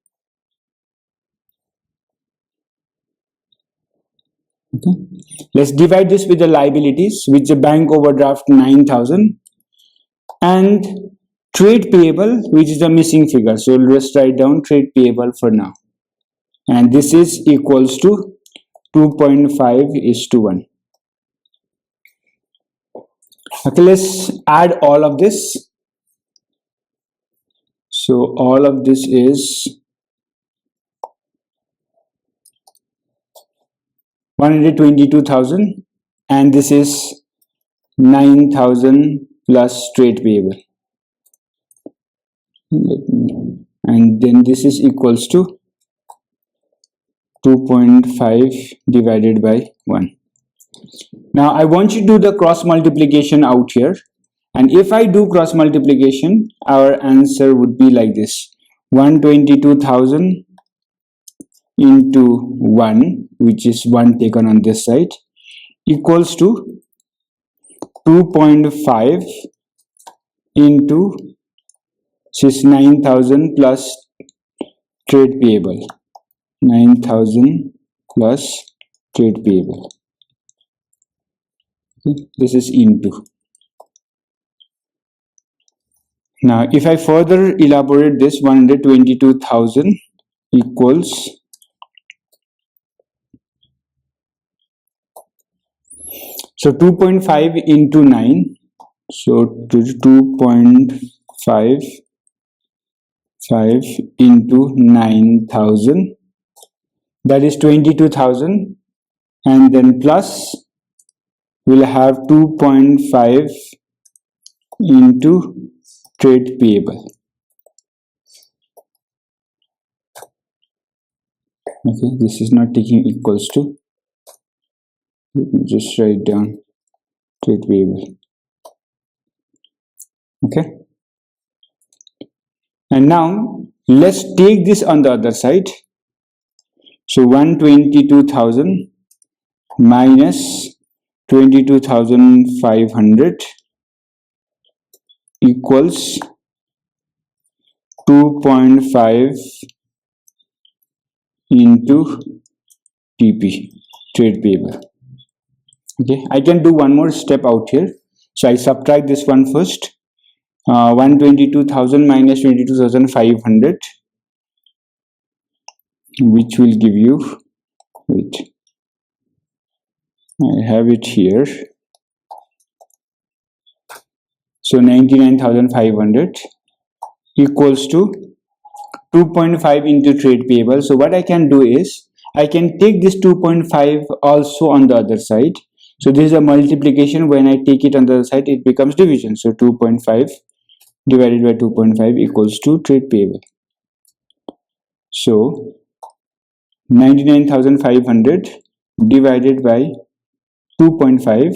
Okay. Let's divide this with the liabilities, which the bank overdraft 9,000, and trade payable, which is the missing figure. So we'll just write down trade payable for now, and this is equals to 2.5:1. Okay, let's add all of this. So all of this is 122,000, and this is 9,000 plus trade payable. And then this is equals to 2.5 divided by 1. Now I want you to do the cross multiplication out here, and if I do cross multiplication, our answer would be like this: 122,000 into 1, which is 1 taken on this side, equals to 2.5 into 9,000 plus trade payable. 9,000 plus trade payable. Okay, this is into. Now if I further elaborate this, 122,000 equals so 2.5 into 9, so 2.5 into 9,000, that is 22,000, and then plus we'll have 2.5 into trade payable. Okay, this is not taking equals to. Let me just write down trade payable. Okay, and now let's take this on the other side. So 122,000 minus 22,500 equals 2.5 into TP, trade payable. Okay, I can do one more step out here. So I subtract this one first. 122,000 minus 22,500, which will give you, wait, I have it here. So 99,500 equals to 2.5 into trade payable. So what I can do is I can take this 2.5 also on the other side. So this is a multiplication. When I take it on the other side, it becomes division. So 2.5 divided by 2.5 equals to trade payable. So 99,500 divided by 2.5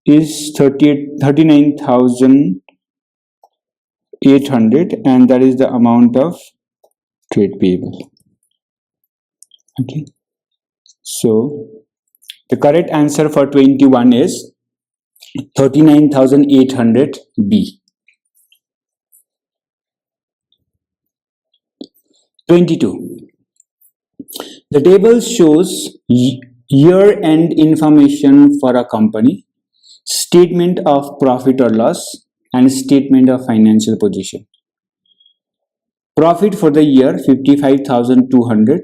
is 39,800, and that is the amount of trade payable. Okay, so The correct answer for 21 is 39,800B. 22. The table shows year-end information for a company, statement of profit or loss, and statement of financial position. Profit for the year 55,200,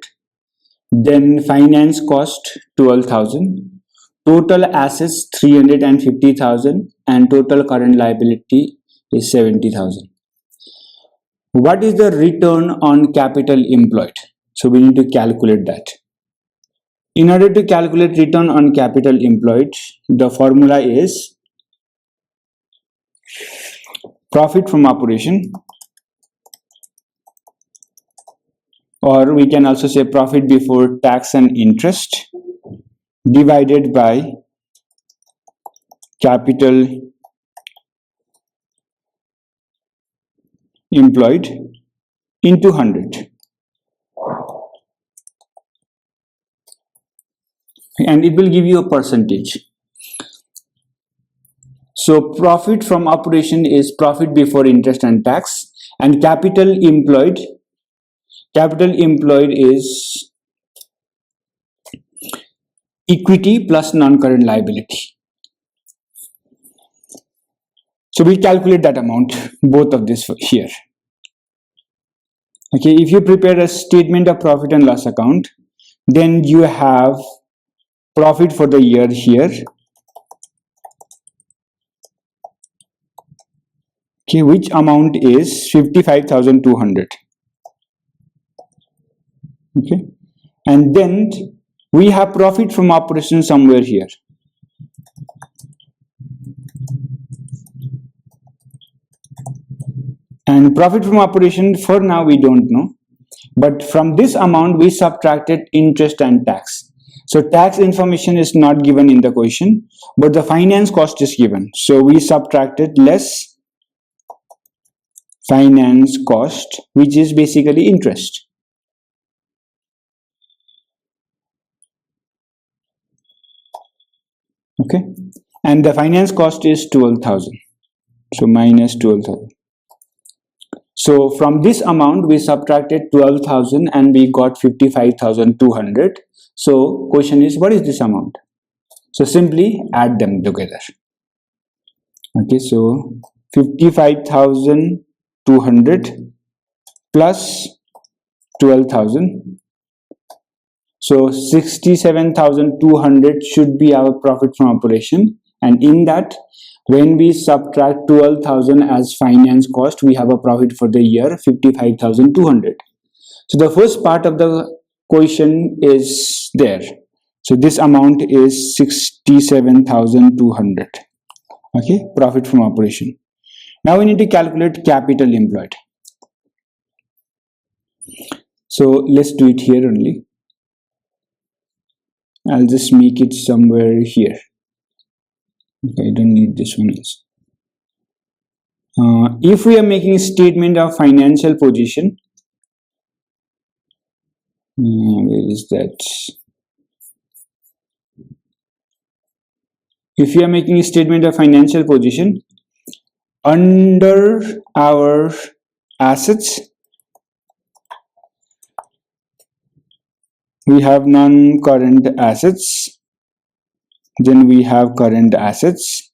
then finance cost 12,000, total assets 350,000, and total current liability is 70,000. What is the return on capital employed? So we need to calculate that. In order to calculate return on capital employed, the formula is profit from operation, or we can also say profit before tax and interest, divided by capital employed into 100. And it will give you a percentage. So profit from operation is profit before interest and tax, and capital employed is equity plus non-current liability. So we calculate that amount, both of this here. Okay, if you prepare a statement of profit and loss account, then you have profit for the year here. Okay, which amount is 55,200. Okay, and then we have profit from operation somewhere here. And profit from operation for now we don't know, but from this amount we subtracted interest and tax. So tax information is not given in the question, but the finance cost is given. So we subtracted less finance cost, which is basically interest. Okay, and the finance cost is 12,000. So minus 12,000. So from this amount we subtracted 12,000 and we got 55,200. So question is, what is this amount? So simply add them together. Okay, so 55,200 plus 12,000. So 67,200 should be our profit from operation, and in that, when we subtract 12,000 as finance cost, we have a profit for the year 55,200. So the first part of the question is there. So this amount is 67,200. Okay, profit from operation. Now we need to calculate capital employed. So let's do it here only. I'll just make it somewhere here. Okay, I don't need this one else. If we are making a statement of financial position, where is that? If we are making a statement of financial position, under our assets, we have non-current assets, then we have current assets,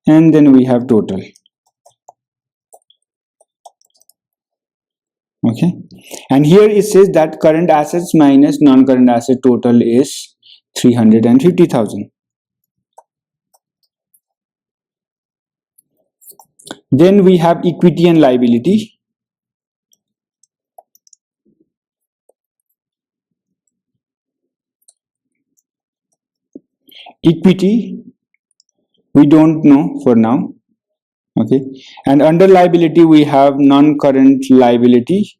and then we have total. Okay, and here it says that current assets minus non-current asset total is 350,000. Then we have equity and liability. Equity we don't know for now. Okay, and under liability we have non-current liability,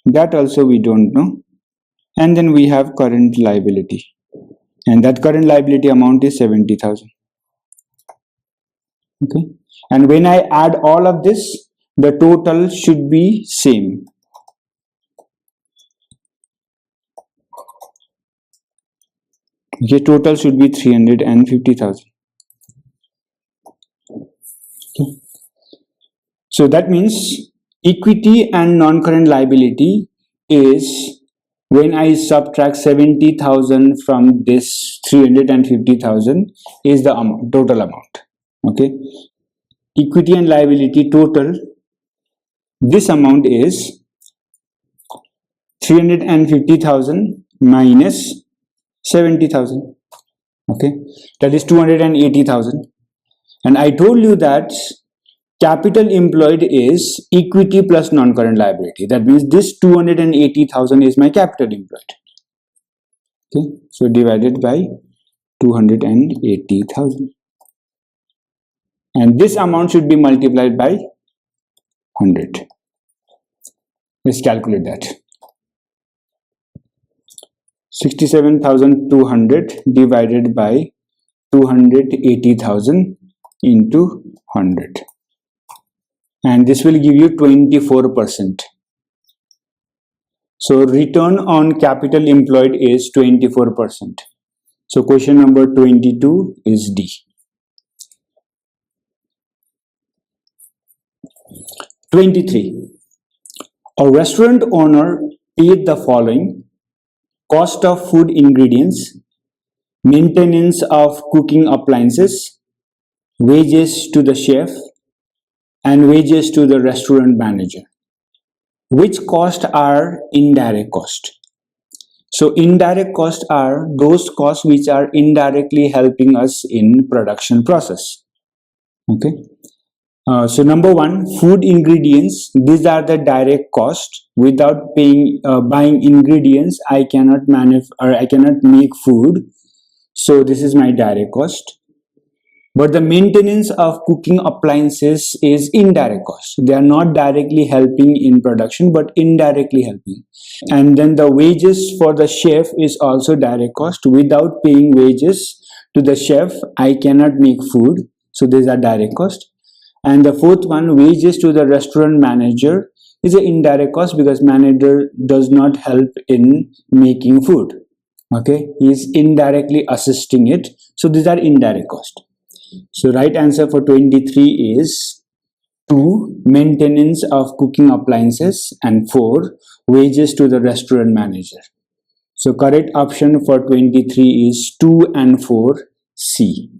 that also we don't know, and then we have current liability, and that current liability amount is 70,000. Okay, and when I add all of this, the total should be same. Okay, total should be 350,000. Okay. So that means equity and non-current liability is when I subtract 70,000 from this 350,000 is the amount, total amount. Okay, equity and liability total, this amount is 350,000 minus 70,000. Okay, that is 280,000. And I told you that capital employed is equity plus non-current liability. That means this 280,000 is my capital employed. Okay, so divided by 280,000. And this amount should be multiplied by 100. Let's calculate that. 67,200 divided by 280,000 into 100. And this will give you 24%. So return on capital employed is 24%. So question number 22 is D. 23. A restaurant owner paid the following: cost of food ingredients, maintenance of cooking appliances, wages to the chef, and wages to the restaurant manager. Which costs are indirect cost? So indirect costs are those costs which are indirectly helping us in production process. Okay. So number one, food ingredients. These are the direct cost. Without buying ingredients, I cannot make food. So this is my direct cost. But the maintenance of cooking appliances is indirect cost. They are not directly helping in production, but indirectly helping. And then the wages for the chef is also direct cost. Without paying wages to the chef, I cannot make food. So these are direct cost. And the fourth one, wages to the restaurant manager, is an indirect cost because manager does not help in making food. Okay, he is indirectly assisting it. So these are indirect cost. So right answer for 23 is 2, maintenance of cooking appliances, and 4, wages to the restaurant manager. So correct option for 23 is 2 and 4, C.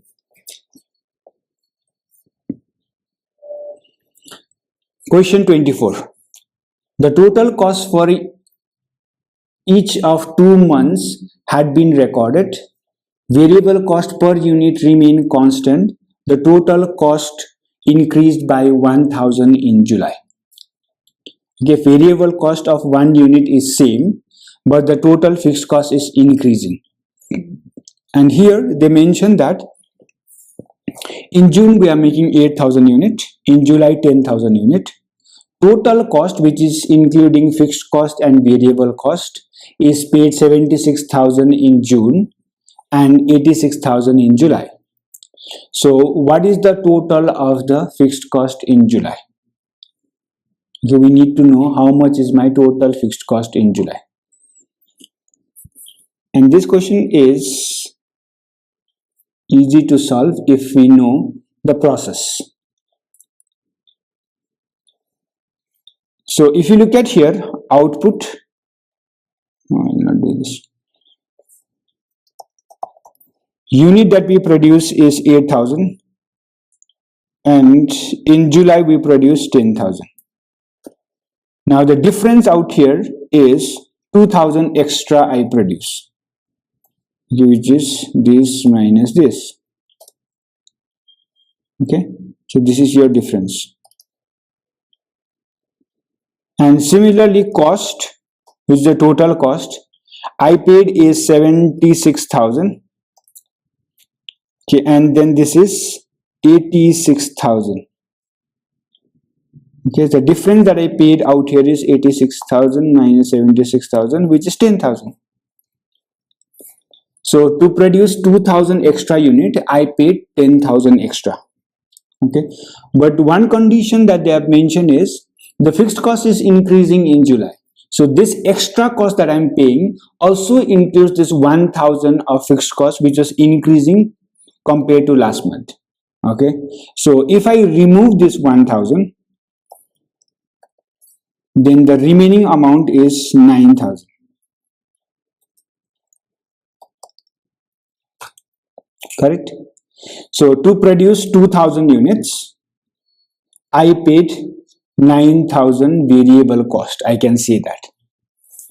Question 24. The total cost for each of 2 months had been recorded. Variable cost per unit remained constant. The total cost increased by 1,000 in July. Okay, variable cost of 1 unit is same, but the total fixed cost is increasing. And here they mention that in June we are making 8,000 unit, in July 10,000 unit. Total cost, which is including fixed cost and variable cost, is paid 76,000 in June and 86,000 in July. So what is the total of the fixed cost in July? So we need to know how much is my total fixed cost in July. And this question is easy to solve if we know the process. So if you look at here, output, I will not do this. Unit that we produce is 8,000, and in July we produced 10,000. Now the difference out here is 2,000 extra I produce, which is this minus this. Okay, so this is your difference. And similarly, cost, which is the total cost, I paid is 76,000. Okay, and then this is 86,000. Okay, the difference that I paid out here is 86,000 minus 76,000, which is 10,000. So to produce 2,000 extra unit, I paid 10,000 extra. Okay, but one condition that they have mentioned is the fixed cost is increasing in July. So this extra cost that I'm paying also includes this 1000 of fixed cost, which was increasing compared to last month. Okay, so if I remove this 1000, then the remaining amount is 9000. Correct? So to produce 2000 units, I paid 9000 variable cost. I can say that.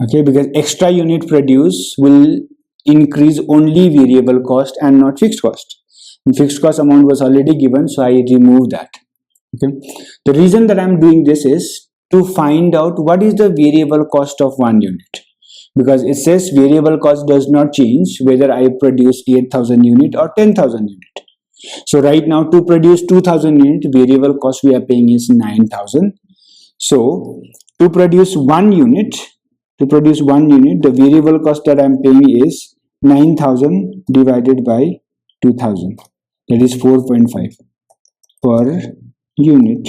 Okay, because extra unit produced will increase only variable cost and not fixed cost. And fixed cost amount was already given, so I removed that. Okay, the reason that I'm doing this is to find out what is the variable cost of one unit, because it says variable cost does not change whether I produce 8000 unit or 10,000 unit. So right now, to produce 2000 unit, variable cost we are paying is 9000. So to produce one unit, the variable cost that I'm paying is 9000 divided by 2000. That is 4.5 per unit,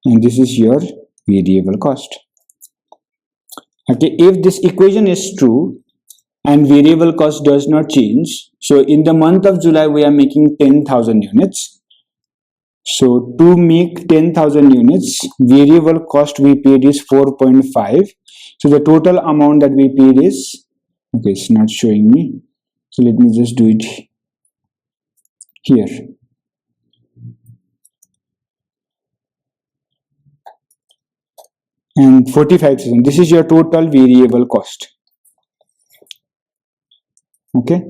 and this is your variable cost. Okay, if this equation is true and variable cost does not change, so in the month of July we are making 10,000 units. So to make 10,000 units, variable cost we paid is 4.5. So the total amount that we paid is, okay, it's not showing me, so let me just do it here. And 45,000, this is your total variable cost. Okay,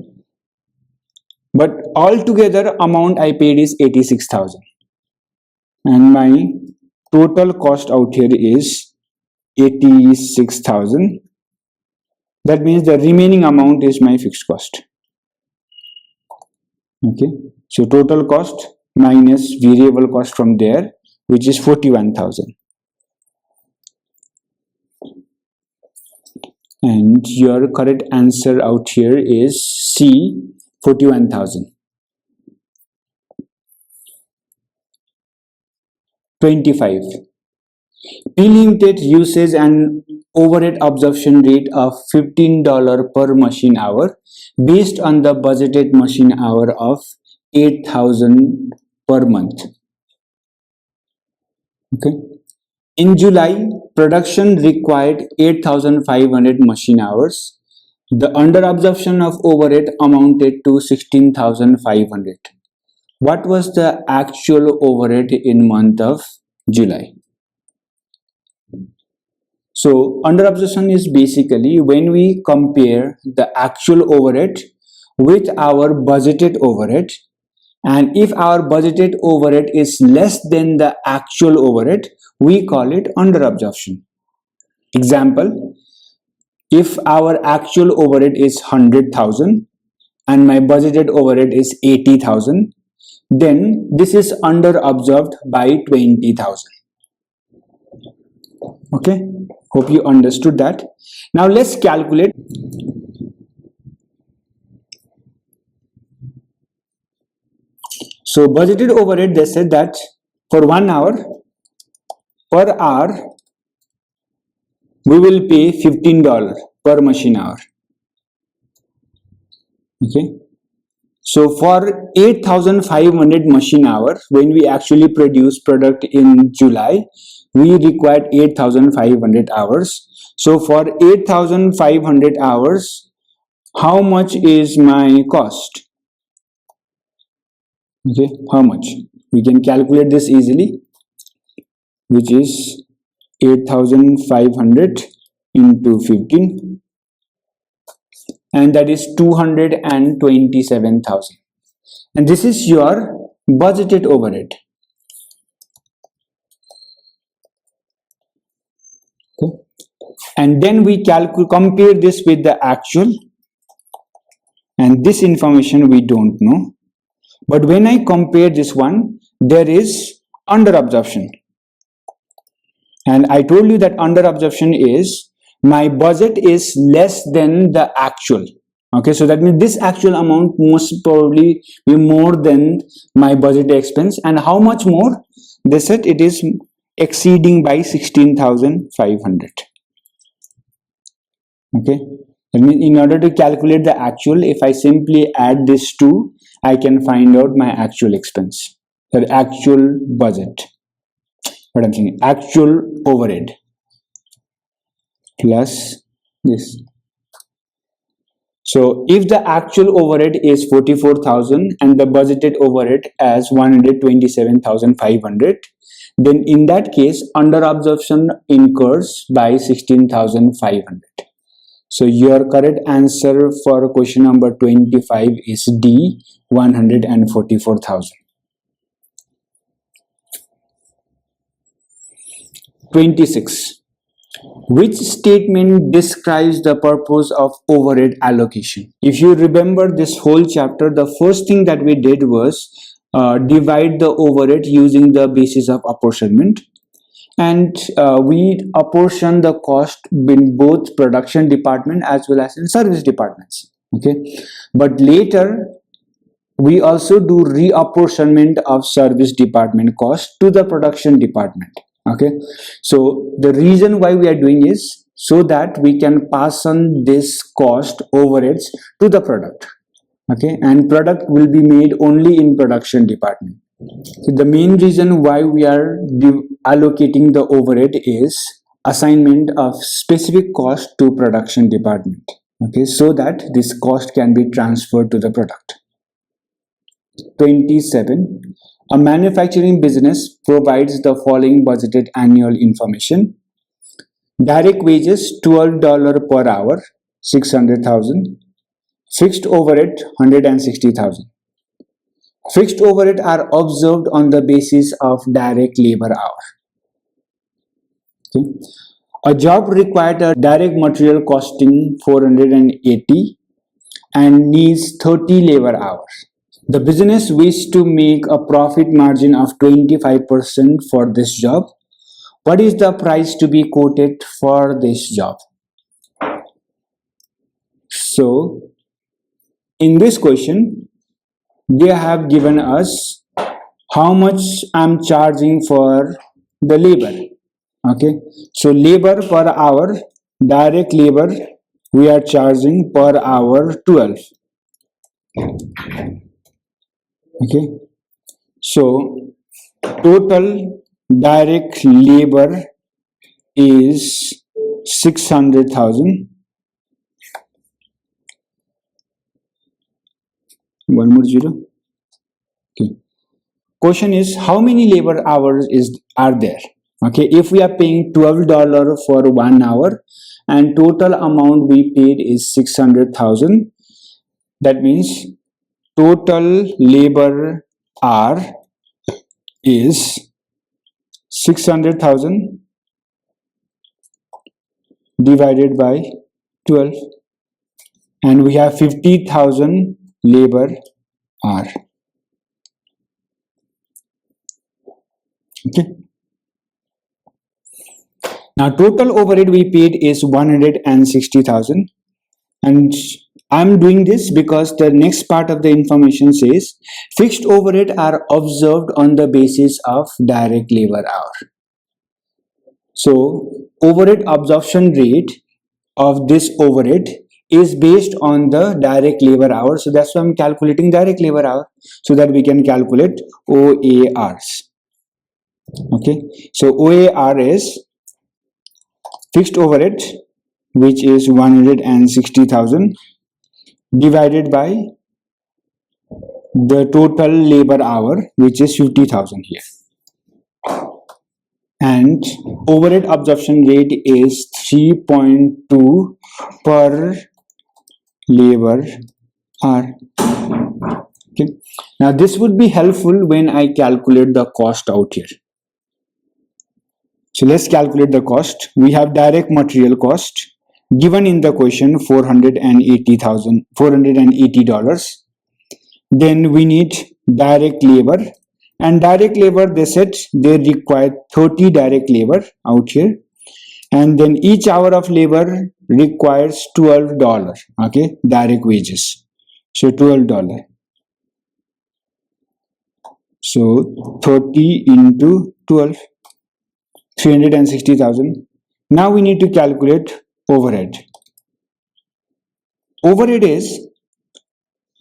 but altogether amount I paid is 86,000, and my total cost out here is 86,000. That means the remaining amount is my fixed cost. Okay, so total cost minus variable cost from there, which is 41,000. And your correct answer out here is C, 41,000. 25. P limited usage and overhead absorption rate of $15 per machine hour based on the budgeted machine hour of 8,000 per month. Okay. In July, production required 8,500 machine hours. The under absorption of overhead amounted to 16,500. What was the actual overhead in month of July? So under absorption is basically when we compare the actual overhead with our budgeted overhead, and if our budgeted overhead is less than the actual overhead, we call it under absorption. Example, if our actual overhead is 100,000 and my budgeted overhead is 80,000, then this is under absorbed by 20,000. Okay, hope you understood that. Now let's calculate. So budgeted overhead, they said that for 1 hour, per hour we will pay $15 per machine hour. Okay, so for 8,500 machine hours, when we actually produce product in July, we required 8,500 hours. So for 8,500 hours, how much is my cost? Okay, how much? We can calculate this easily, which is 8,500 into 15, and that is 227,000. And this is your budgeted overhead. Okay. And then we compare this with the actual, and this information we don't know. But when I compare this one, there is under absorption. And I told you that under absorption is my budget is less than the actual. Okay, so that means this actual amount most probably be more than my budget expense. And how much more? They said it is exceeding by 16,500. Okay, that means in order to calculate the actual, if I simply add this 2, I can find out my actual expense, the actual budget. What I'm saying, actual overhead plus this. So if the actual overhead is 44,000 and the budgeted overhead as 127,500, then in that case under absorption incurs by 16,500. So your correct answer for question number 25 is D, 144,000. 26. Which statement describes the purpose of overhead allocation? If you remember this whole chapter, the first thing that we did was divide the overhead using the basis of apportionment, and we apportion the cost in both production department as well as in service departments. Okay, but later we also do reapportionment of service department cost to the production department. Okay, so the reason why we are doing is so that we can pass on this cost overheads to the product. Okay, and product will be made only in production department. So the main reason why we are allocating the overhead is assignment of specific cost to production department. Okay, so that this cost can be transferred to the product. 27. A manufacturing business provides the following budgeted annual information. Direct wages $12 per hour, 600,000. Fixed overhead 160,000. Fixed overhead are observed on the basis of direct labor hour. Okay. A job required a direct material costing 480 and needs 30 labor hours. The business wishes to make a profit margin of 25% for this job. What is the price to be quoted for this job? So, in this question, they have given us how much I'm charging for the labor. Okay, so labor per hour, direct labor, we are charging per hour 12. Okay, so total direct labor is 600,000. One more zero. Okay. Question is how many labor hours are there? Okay, if we are paying $12 for 1 hour and total amount we paid is 600,000, that means total labor hour is 600,000 divided by 12, and we have 50,000 labor hour. Okay. Now total overhead we paid is 160,000, and I'm doing this because the next part of the information says fixed overhead are observed on the basis of direct labor hour. So overhead absorption rate of this overhead is based on the direct labor hour. So that's why I'm calculating direct labor hour so that we can calculate OARs. Okay, so OAR is fixed overhead, which is 160,000 divided by the total labor hour, which is 50,000 here. And overhead absorption rate is 3.2 per labor hour. Okay. Now this would be helpful when I calculate the cost out here. So let's calculate the cost. We have direct material cost given in the question $480. Then we need direct labor, and direct labor they said they require 30 direct labor out here, and then each hour of labor requires $12. Okay, direct wages, so $12. So 30 into 12, 360,000. Now we need to calculate overhead. Overhead is,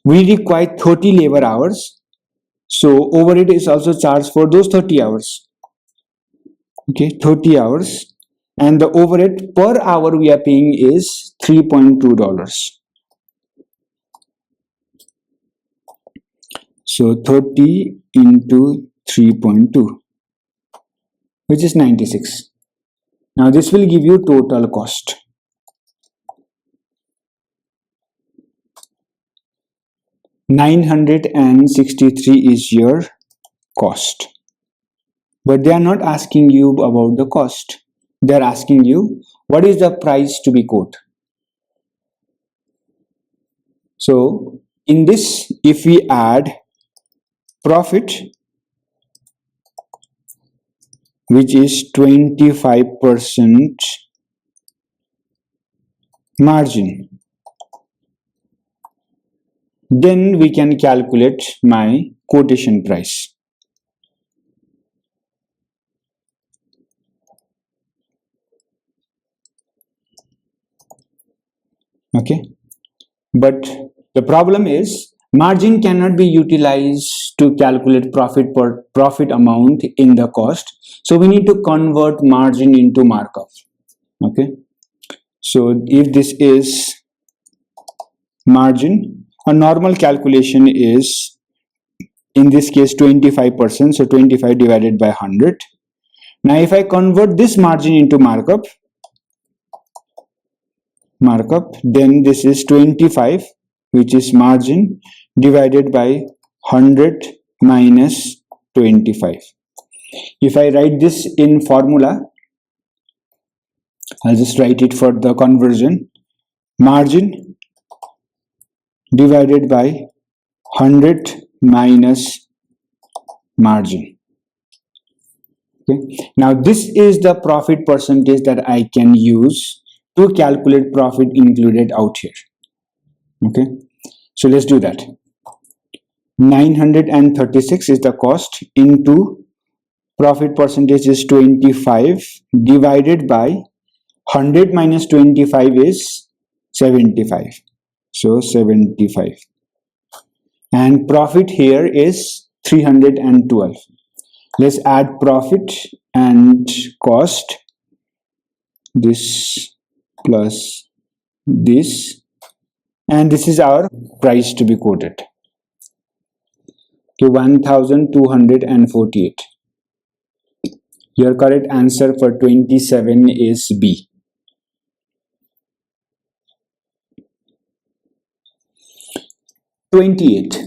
we require 30 labor hours, so overhead is also charged for those 30 hours. Okay, 30 hours, and the overhead per hour we are paying is $3.2. So 30 into 3.2, which is 96. Now this will give you total cost. $963 is your cost. But they are not asking you about the cost. They are asking you what is the price to be quoted. So in this, if we add profit, which is 25% margin, then we can calculate my quotation price. Okay, but the problem is margin cannot be utilized to calculate profit amount in the cost, so we need to convert margin into markup. Okay, so if this is margin, a normal calculation is, in this case, 25%, so 25 divided by 100. Now if I convert this margin into markup, then this is 25, which is margin, divided by 100 minus 25. If I write this in formula, I'll just write it for the conversion. Margin divided by 100 minus margin. Okay. Now this is the profit percentage that I can use to calculate profit included out here. Okay, so let's do that. 936 is the cost into profit percentage is 25 divided by 100 minus 25 is 75. So 75. And profit here is 312. Let's add profit and cost. This plus this, and this is our price to be quoted. Okay, 1248. Your correct answer for 27 is B. (28)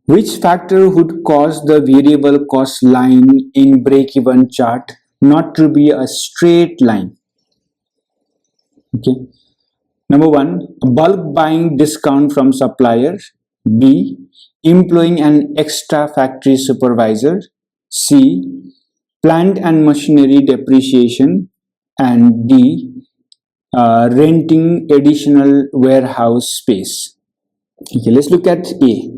Which factor would cause the variable cost line in break-even chart not to be a straight line? Okay. Number 1, bulk buying discount from supplier. B, employing an extra factory supervisor. C, plant and machinery depreciation. And D, renting additional warehouse space. Okay, let's look at A,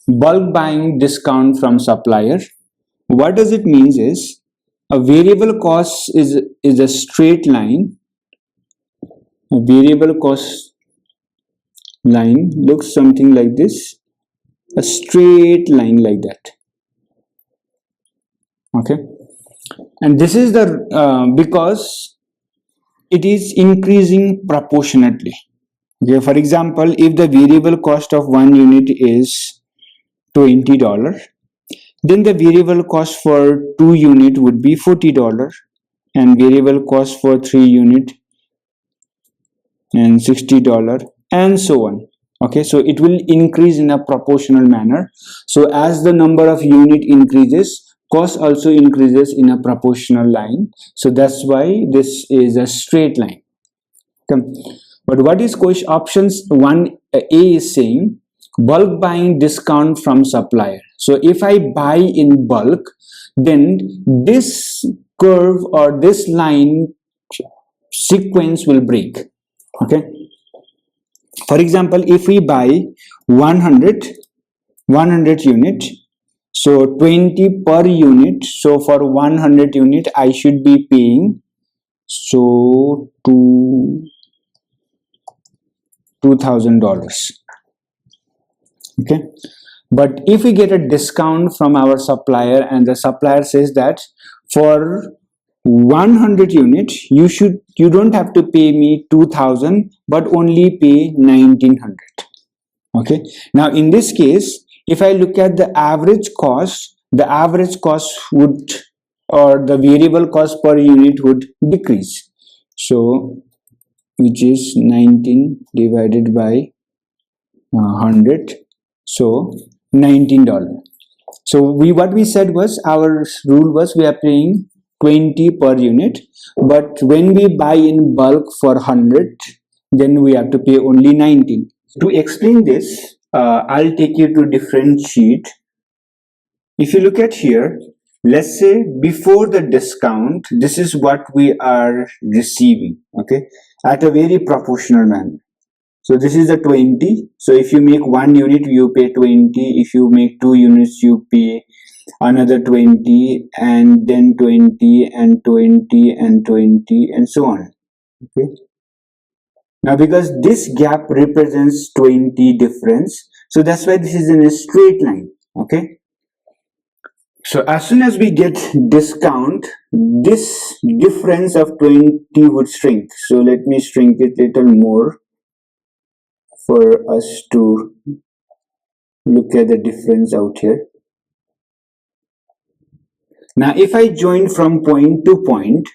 bulk buying discount from supplier. What does it mean is a variable cost is a straight line. A variable cost line looks something like this, a straight line like that. Okay, and this is the because it is increasing proportionately. Okay, for example, if the variable cost of 1 unit is $20, then the variable cost for 2 unit would be $40, and variable cost for 3 unit and $60, and so on. Okay, so it will increase in a proportional manner. So as the number of unit increases, cost also increases in a proportional line. So that's why this is a straight line. Okay. But what is options 1A is saying bulk buying discount from supplier. So if I buy in bulk, then this curve or this line sequence will break. Okay, for example, if we buy 100 unit, so 20 per unit, so for 100 unit I should be paying, so $2,000. Okay, but if we get a discount from our supplier and the supplier says that for 100 units you don't have to pay me 2,000 but only pay 1,900. Okay, now in this case if I look at the average cost would, or the variable cost per unit would decrease. So which is 19 divided by 100, so $19. So what we said was, our rule was we are paying 20 per unit, but when we buy in bulk for 100, then we have to pay only 19. To explain this, I'll take you to different sheet. If you look at here, let's say before the discount, this is what we are receiving, okay, at a very proportional manner. So this is the 20. So if you make 1 unit, you pay 20. If you make 2 units, you pay another 20, and then 20 and 20 and 20 and so on. Okay. Now because this gap represents 20 difference, so that's why this is in a straight line. Okay. So as soon as we get discount, this difference of 20 would shrink. So let me shrink it a little more for us to look at the difference out here. Now if I join from point to point,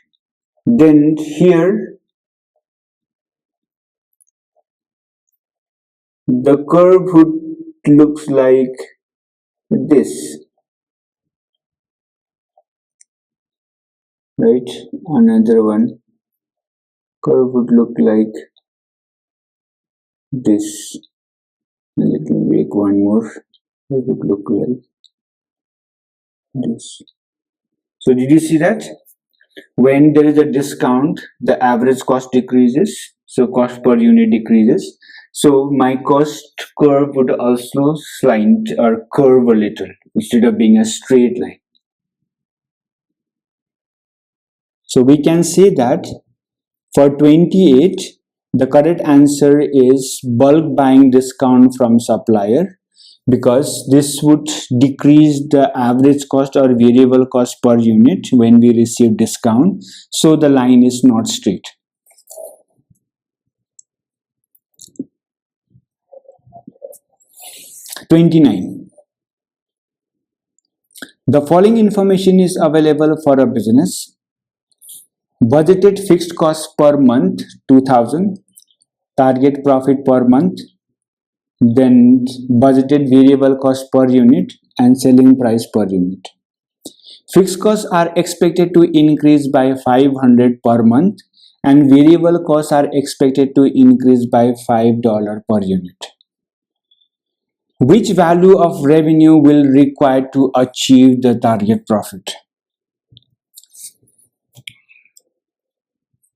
then here the curve would looks like this, right? Another one curve would look like this. Let me make one more. It would look like this. So did you see that? When there is a discount, the average cost decreases, so cost per unit decreases. So my cost curve would also slant or curve a little instead of being a straight line. So we can say that for 28, the correct answer is bulk buying discount from supplier, because this would decrease the average cost or variable cost per unit when we receive discount. So the line is not straight. $29. The following information is available for a business. Budgeted fixed cost per month 2,000, target profit per month, then budgeted variable cost per unit and selling price per unit. Fixed costs are expected to increase by 500 per month and variable costs are expected to increase by $5 per unit. Which value of revenue will require to achieve the target profit?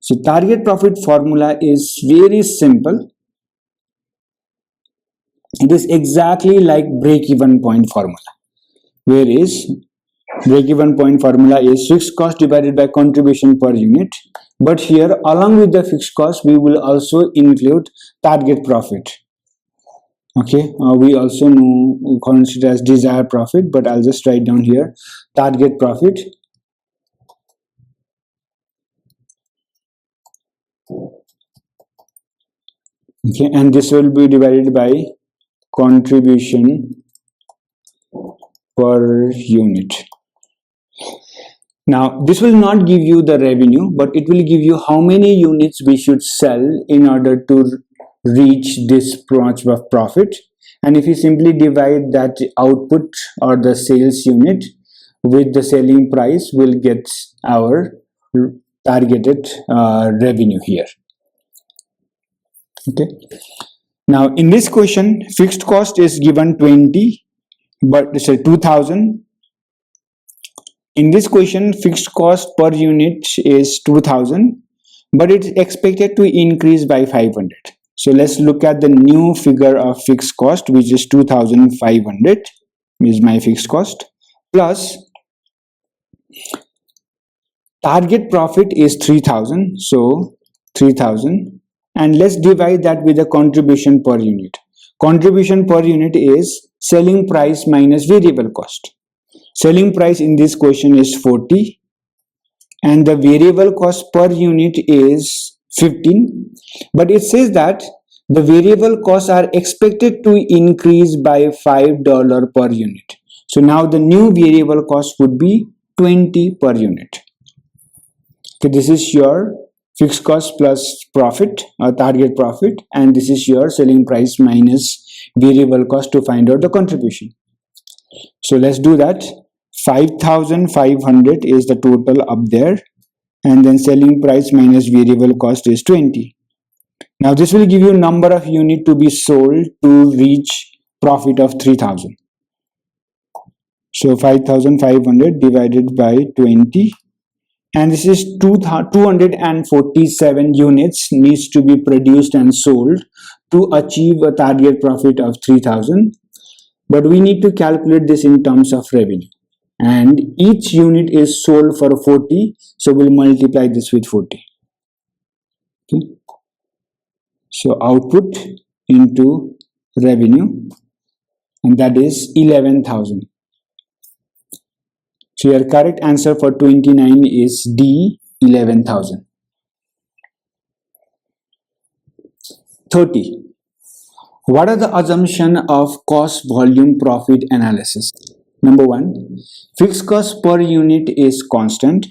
So target profit formula is very simple. It is exactly like break-even point formula, whereas break-even point formula is fixed cost divided by contribution per unit. But here, along with the fixed cost, we will also include target profit. Okay, we also consider as desired profit, but I'll just write down here target profit. Okay, and this will be divided by contribution per unit. Now this will not give you the revenue, but it will give you how many units we should sell in order to reach this much of profit. And if you simply divide that output or the sales unit with the selling price, we'll get our targeted revenue here. Okay. Now in this question, fixed cost is given 20, but say 2,000. In this question, fixed cost per unit is 2,000, but it's expected to increase by 500. So let's look at the new figure of fixed cost, which is 2,500 is my fixed cost, plus target profit is 3,000, so 3,000, and let's divide that with the contribution per unit. Contribution per unit is selling price minus variable cost. Selling price in this question is 40 and the variable cost per unit is 15, but it says that the variable costs are expected to increase by $5 per unit. So now the new variable cost would be 20 per unit. Okay, this is your fixed cost plus profit or target profit, and this is your selling price minus variable cost to find out the contribution. So let's do that. 5,500 is the total up there, and then selling price minus variable cost is 20. Now this will give you number of unit to be sold to reach profit of 3,000. So 5,500 divided by 20, and this is 247 units needs to be produced and sold to achieve a target profit of 3,000. But we need to calculate this in terms of revenue, and each unit is sold for 40, so we'll multiply this with 40. Okay. So output into revenue, and that is 11,000. So your correct answer for 29 is D, 11,000. 30. What are the assumptions of cost volume profit analysis? Number 1, fixed cost per unit is constant.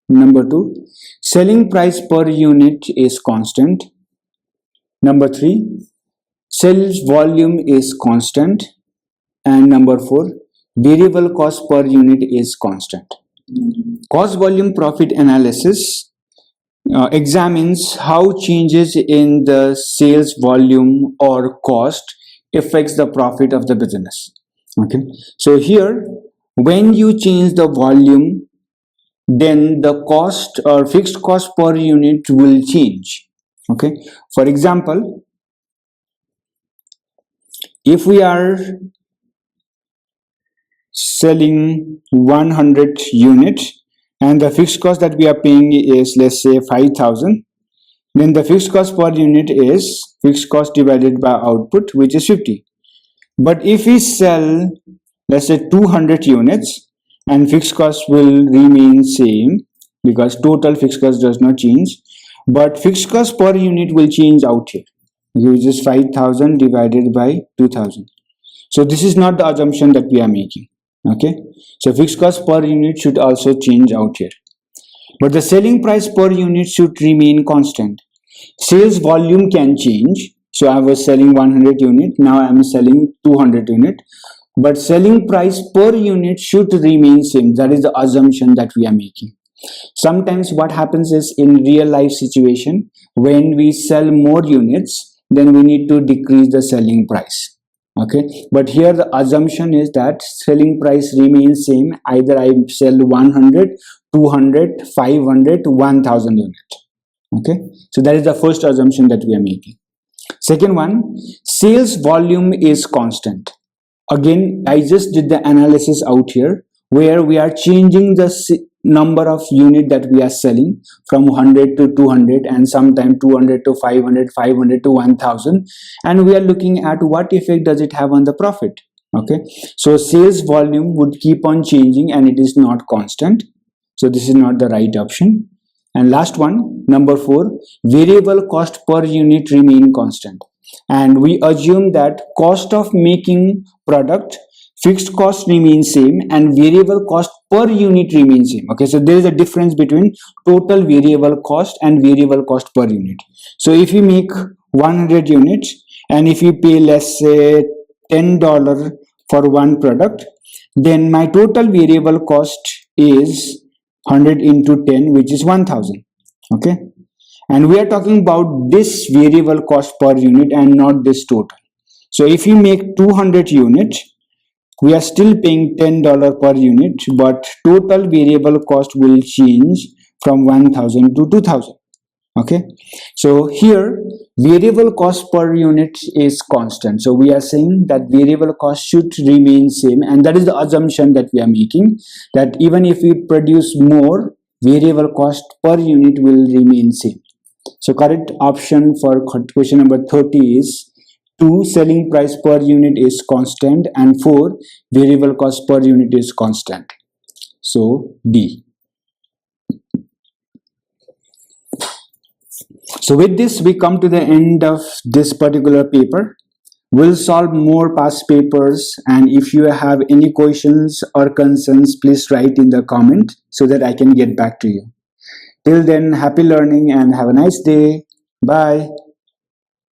Number 2, selling price per unit is constant. Number 3, sales volume is constant. And number 4, variable cost per unit is constant. Cost volume profit analysis examines how changes in the sales volume or cost affects the profit of the business. Okay, so here when you change the volume, then the cost or fixed cost per unit will change. Okay, for example, if we are selling 100 units and the fixed cost that we are paying is, let's say, 5,000, then the fixed cost per unit is fixed cost divided by output, which is 50. But if we sell, let's say, 200 units, and fixed cost will remain same because total fixed cost does not change, but fixed cost per unit will change out here, which is 5,000 divided by 2,000. So this is not the assumption that we are making. Okay, so fixed cost per unit should also change out here, but the selling price per unit should remain constant. Sales volume can change. So I was selling 100 unit, now I am selling 200 unit, but selling price per unit should remain same. That is the assumption that we are making. Sometimes what happens is, in real life situation, when we sell more units, then we need to decrease the selling price. Okay, but here the assumption is that selling price remains same, either I sell 100, 200, 500, 1000 units. Okay, so that is the first assumption that we are making. Second one, sales volume is constant. Again, I just did the analysis out here where we are changing the number of unit that we are selling from 100 to 200 and sometime 200 to 500, 500 to 1000, and we are looking at what effect does it have on the profit. Okay, so sales volume would keep on changing and it is not constant, so this is not the right option. And last one, number 4, variable cost per unit remain constant, and we assume that cost of making product, fixed cost remains same and variable cost per unit remains same. Okay, so there is a difference between total variable cost and variable cost per unit. So if you make 100 units and if you pay, let's say, $10 for one product, then my total variable cost is 100 into 10, which is 1000. Okay, and we are talking about this variable cost per unit and not this total. So if you make 200 units, we are still paying $10 per unit, but total variable cost will change from 1000 to 2000. Okay, so here variable cost per unit is constant, so we are saying that variable cost should remain same, and that is the assumption that we are making, that even if we produce more, variable cost per unit will remain same. So correct option for question number 30 is 2. Selling price per unit is constant, and 4. Variable cost per unit is constant. So D. So with this we come to the end of this particular paper. We'll solve more past papers, and if you have any questions or concerns, please write in the comment so that I can get back to you. Till then, happy learning and have a nice day. Bye.